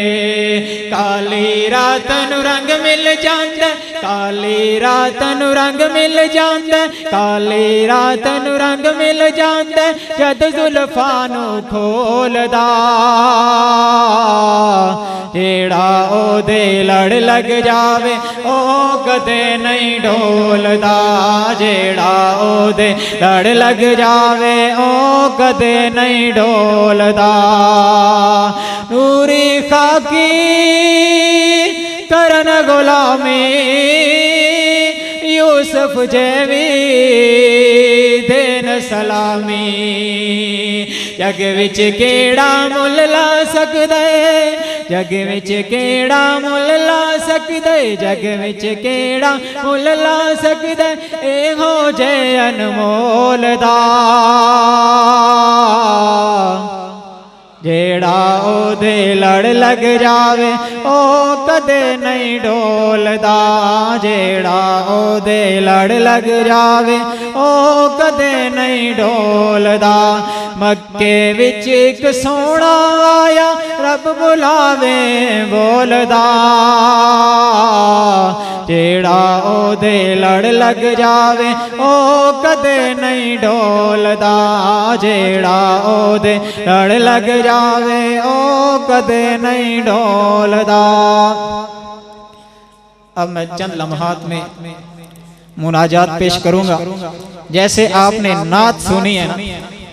काली रात नू रंग मिल जांदा काली रात नू रंग मिल जांदा काली रात नू रंग मिल जांदा जद जुल्फां नू खोलदा जेड़ा ओदे लड़ लग जावे ओ कदे नहीं डोलदा जेड़ा ओदे लड़ लग जावे ओ कदे नहीं डोलदा नूरी खाकी करन गुलामी यूसुफ जेवी देन सलामी जग विच केड़ा मुल ला सकदा जग विच केड़ा मुल ला सकदा जग विच केड़ा मुल ला सकदा एहो जे अनमोल दा जेड़ा ओदे लड़ लग जावे ओ कदे नहीं डोलदा जेड़ा ओदे लड़ लग जावे ओ कदे नहीं डोलदा मक्के विच एक सोना आया रब बुलावे बोलदा जेड़ा ओदे लड़ लग जावे ओ कदे नहीं डोलदा जेड़ा ओदे लड़ लग जावे ओ कदे नहीं डोलदा। अब मैं चंद लम्हात में मुनाजात पेश करूंगा। जैसे आपने नात सुनी है ना,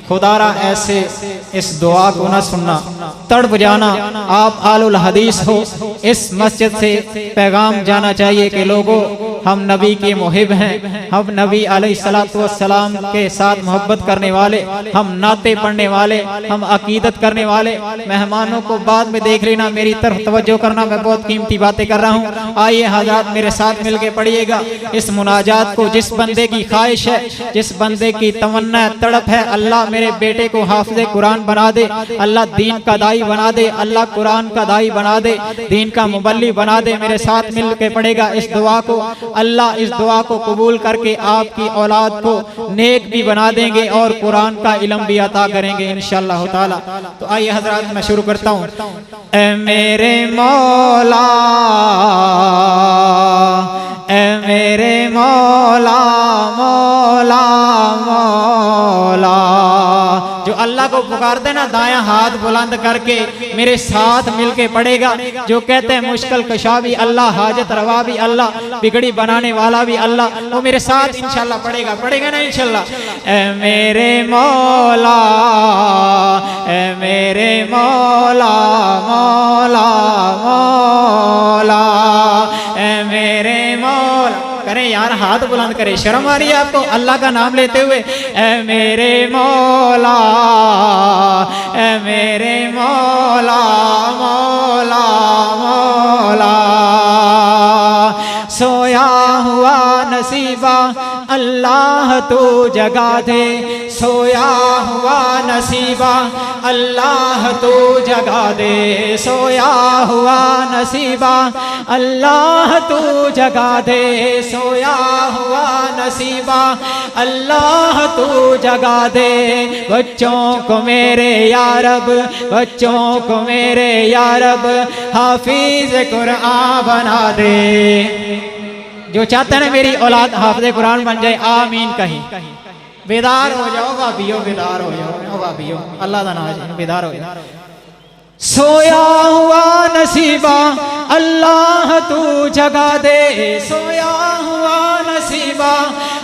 खुदारा ऐसे इस दुआ को ना सुनना, तड़प जाना। आप आलुल हदीस हो, इस मस्जिद से पैगाम जाना चाहिए कि लोगों हम नबी के मुहिब हैं, हम नबी अलैहिस्सलातु वस्सलाम के साथ मोहब्बत करने वाले, हम नाते पढ़ने वाले, हम अकीदत करने वाले। मेहमानों को बाद में देख लेना, मेरी तरफ तवज्जो करना, मैं बहुत कीमती बातें कर रहा हूँ। आइए हज़रात मेरे साथ मिलके पढ़िएगा इस मुनाजात को। जिस बंदे की ख्वाहिश है, जिस बंदे की तमन्ना तड़प है, अल्लाह मेरे बेटे को हाफिज़े कुरान बना दे, अल्लाह दीन का दाई बना दे, अल्लाह कुरान का दाई बना दे, दीन का मुबल्ली बना दे। मेरे साथ मिल के पढ़ेगा इस दुआ को। अल्लाह इस दुआ को कबूल करके आपकी औलाद को नेक भी बना देंगे और कुरान का इल्म भी अता करेंगे इंशाअल्लाह ताला। तो आइए हजरात मैं शुरू करता हूँ। ए मेरे मौला, ए मेरे मौला, मौला मौला। जो अल्लाह को पुकार देना दायां हाथ बुलंद करके मेरे साथ मिलके पढ़ेगा। जो कहते हैं मुश्किल कशा भी अल्लाह, हाजत रवा भी अल्लाह, बिगड़ी बनाने वाला भी अल्लाह, वो मेरे साथ इंशाल्लाह पढ़ेगा। पढ़ेगा ना इंशाल्लाह। ए मेरे मौला, ए मेरे मौला, मौला मौला, ए मेरे मौला। करें यार, हाथ बुलंद करें, शर्म आ रही है आपको अल्लाह का नाम लेते हुए। ए मेरे मौला, ए मेरे मौला, मौला मौला। सोया हुआ नसीबा अल्लाह तू जगा दे, सोया हुआ नसीबा अल्लाह तू जगा दे, सोया हुआ नसीबा अल्लाह तू जगा दे, सोया हुआ नसीबा अल्लाह तू जगा दे। बच्चों को मेरे या रब, बच्चों को मेरे या रब हाफिज कुरान बना दे। जो चाहते हैं मेरी औलाद हाफिज कुरान बन जाए, आमीन कहीं। बेदार हो जाओ भाभियो, बेदार हो जाओ भाभियो, अल्लाह का नाम है, बेदार हो जाओ। सोया हुआ नसीबा अल्लाह तू जगा दे, सोया हुआ नसीबा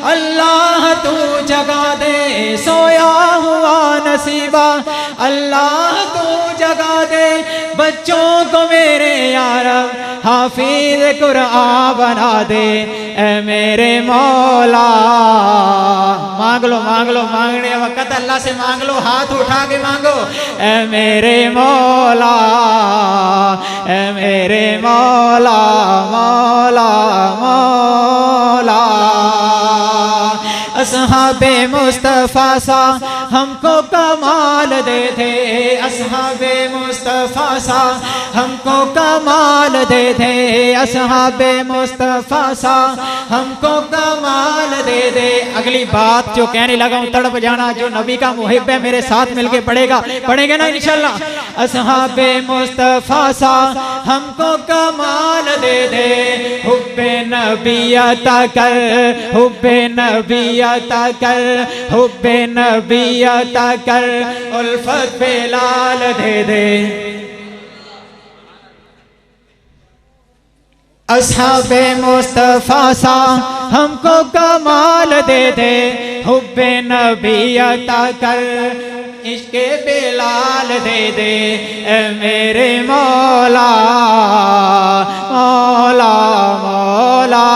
अल्लाह तू जगा दे, सोया हुआ नसीबा अल्लाह तू जगा दे। बच्चों को मेरे यार हाफिज कुरान बना दे। ए मेरे मौला, मांग लो मांग लो, मांगने वक्त अल्लाह से मांग लो, हाथ उठा के मांगो। ए मेरे मौला, ए मेरे मौला, मौला मौला। असहाबे मुस्तफ़ा सा हमको कमाल दे दे असहाबे मुस्तफ़ा सा, हमको कमाल दे दे असहाबे मुस्तफ़ा सा, हमको कमाल दे दे। अगली बात जो कहने लगा हूँ तड़प जाना, जो नबी का मुहिब है मेरे साथ मिलके पढ़ेगा, पढ़ेंगे ना इंशाल्लाह। असहाबे मुस्तफ़ा सा हमको कमाल दे दे, हुब्बे नबी अता कर, हुब्बे नबी अता कर, हुब्बे नबी अता कर, उल्फत पे लाल दे दे। असहाबे मुस्तफ़ा सा हमको कमाल दे दे, हुब्बे नबी अता कर, इश्क़े बिलाल दे दे ए मेरे मौला मौला मौला।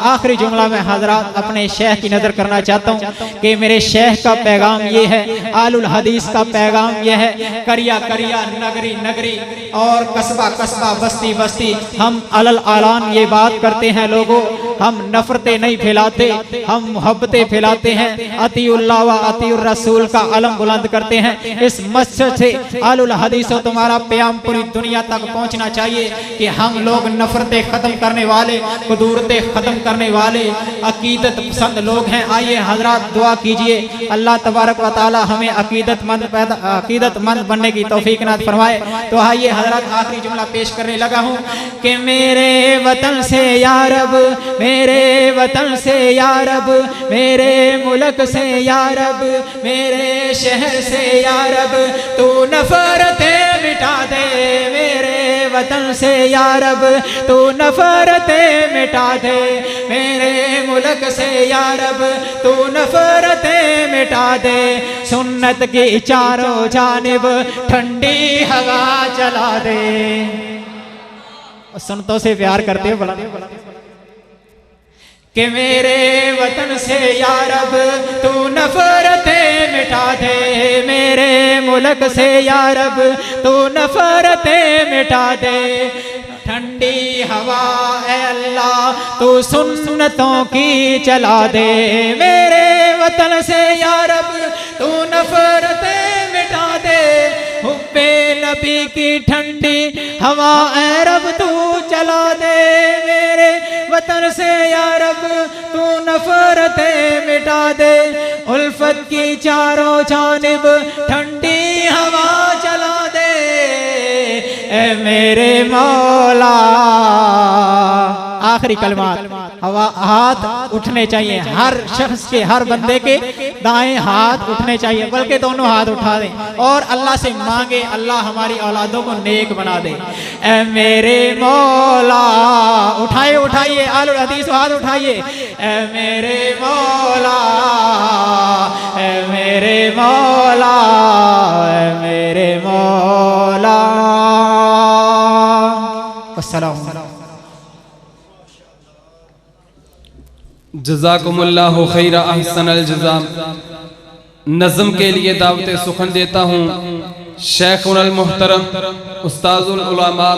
आखिरी जुमला में हजरात अपने शेख की नज़र करना चाहता हूँ कि मेरे शेख का पैगाम ये है, आलुल हदीस का पैगाम ये है, करिया करिया नगरी नगरी और कस्बा कस्बा बस्ती बस्ती हम अलल आलान ये बात करते हैं लोगों, हम नफरतें नहीं फैलाते, हम मोहब्बतें फैलाते हैं, अतीउल्लाह व अतीउर रसूल का अलम बुलंद करते हैं। इस मस्जिद से आलुल हदीस हो तुम्हारा प्याम पूरी दुनिया तक पहुँचना चाहिए कि हम लोग नफरतें ख़त्म करने वाले, कुदूरतें ख़त्म करने वाले, अकीदत पसंद लोग हैं। आइए हजरात दुआ कीजिए अल्लाह तबारक व तआला हमें अकीदतमंद बनने की तौफीक नात फरमाए। तो आइए हजरात आखिरी जुमला पेश करने लगा हूँ कि मेरे वतन से या रब, मेरे वतन से या रब, मेरे मुल्क से या रब, मेरे शहर से या रब, तू नफरतें मिटा दे, मेरे वतन से या रब तू नफरतें मिटा दे, मेरे मुल्क से या रब तू नफरतें मिटा दे, सुन्नत की चारों जानिब ठंडी हवा चला दे। सुन्नतों से प्यार करते हो बड़ा कि मेरे वतन से या रब तू नफरतें मिटा दे, मेरे मुल्क से या रब तू नफरतें मिटा दे, ठंडी हवा ए अल्लाह तू सुन्नतों की चला दे, मेरे वतन से या रब तू नफरतें मिटा दे, हुब्बे नबी की ठंडी हवा ए रब तू चला दे, मेरे वतन से या रब तू नफरतें मिटा दे, उल्फत की चारों जानिब ठंडी हवा चला दे ए मेरे मौला। आखिरी कलमात हवा हाथ उठने चाहिए, हर शख्स के, हर बंदे के दाएं हाथ उठने चाहिए, बल्कि दोनों हाथ उठा दें और अल्लाह से मांगे अल्लाह हमारी औलादों को नेक बना दे ए मेरे मौला। उठाइए उठाइए आलुल हदीस हाथ उठाइए, ए मेरे मौला, ए मेरे मौला, ए मेरे मौला। अस्सलाम। जज़ाकुमुल्लाहु खैरा अहसनल जज़ा। नज़म के लिए दावत सुखन देता हूँ शेखुल मोहतरम उस्ताजुल उलमा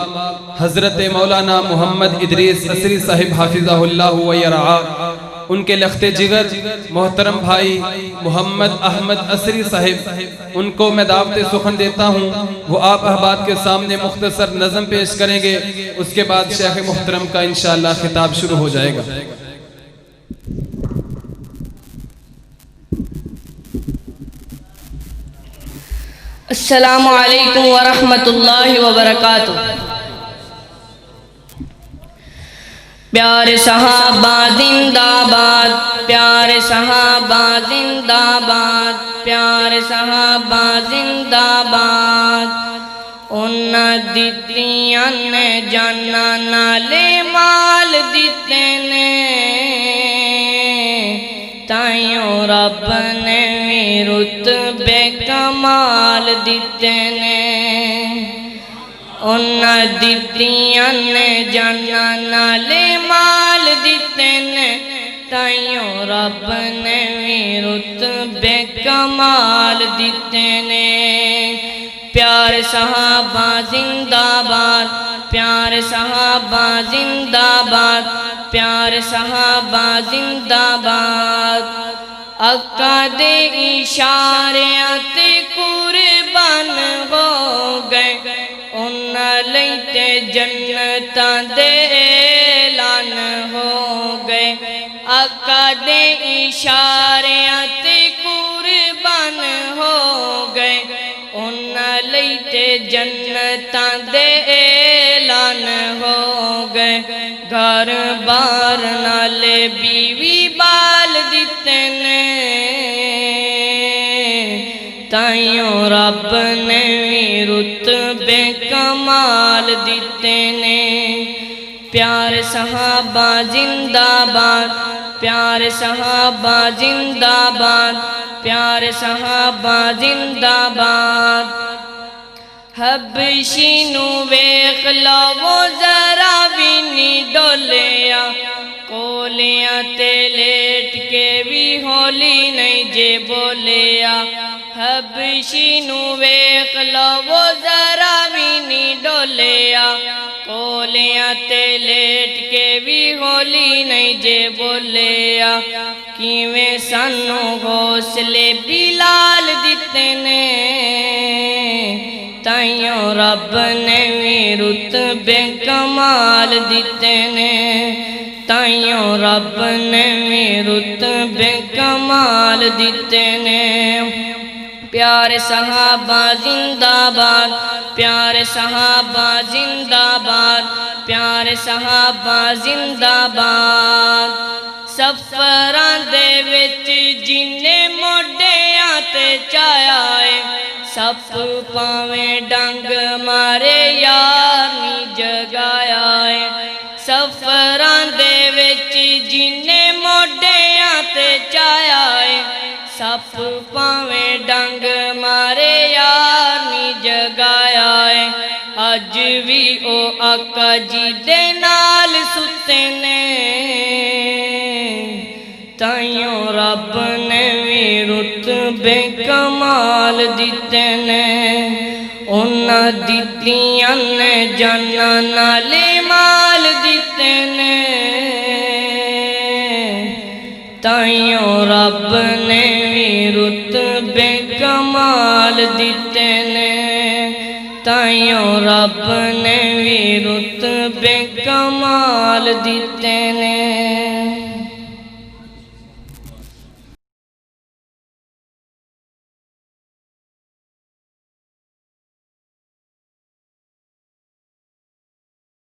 हज़रत मौलाना मोहम्मद इदरीस असरी साहिब हाफिज़हुल्लाह व यरआ, उनके लख्ते जिगर मोहतरम भाई मोहम्मद अहमद असरी साहिब, उनको मैं दावत सुखन देता हूँ। वो आप अहबाब के सामने मुख्तसर नज़म पेश करेंगे, उसके बाद शेख मोहतरम का इंशाअल्लाह खिताब शुरू हो जाएगा। अस्सलामु अलैकुम व रहमतुल्लाहि व बरकातुहू। प्यारे सहाबा जिंदाबाद, प्यारे सहाबा जिंदाबाद, प्यारे सहाबा जिंदाबाद। उन्हां दित्तियां ने जाना नाले माल दिते ने, ताइयों रब ने भी रुतबे कमाल दिते ने। उन्हां दित्तियां ने जाना नाले माल दिते ने, ताइयों रब ने भी रुतबे कमाल दिते ने। प्यारे सहाबा जिंदाबाद, प्यारे सहाबा जिंदाबाद, प्यारे सहाबा जिंदाबाद। आका दे इशारियां ते कुर्बान हो गए उन्हां लई ते जन्नतां दे ऐलान हो गए आका दे इशारियां ते कुर्बान हो गए उन्हां लई ते जन्नतां दे ऐलान हो गए घर बार नाले बीवी बाल दिते ने ताइयों रब ने भी रुतबे कमाल दिते ने प्यार सहाबा जिंदाबाद प्यार सहाबा जिंदाबाद प्यार सहाबा जिंदाबाद हबशी नू वेख लवो जरा भी नी डोलिया कोलियां ते लेट के भी होली नहीं जे बोलिया हबशी नू वेख लवो जरा भी नी डोलिया कोलियां ते लेट के भी होली नहीं जे बोलिया किवें सानू हौसले बिलाल दिते ने ताइयों रब ने भी रुतबे कमाल दिते ने ताइयों रब ने भी रुतबे कमाल दिते ने प्यार सहाबा जिंदाबाद प्यार सहाबा जिंदाबाद प्यार सहाबा जिंदाबाद सफरां दे विच जिन्ने मोढियां ते चाया है सप पावें डंग मारे यार नी जगाया है सफरां दे विच जिन्ने मोढियां ते चाया है सप पावें डंग मारे यार नी जगाया है अज भी ओ आका जी दे नाल सुते ने ताइयों रब ने भी रुतबे कमाल दिते ने उन्हां दित्तियां ने जाना नाले माल दिते ने ताइयों रब ने भी रुतबे कमाल दिते ने ताइयों रब ने भी रुतबे कमाल दिते ने।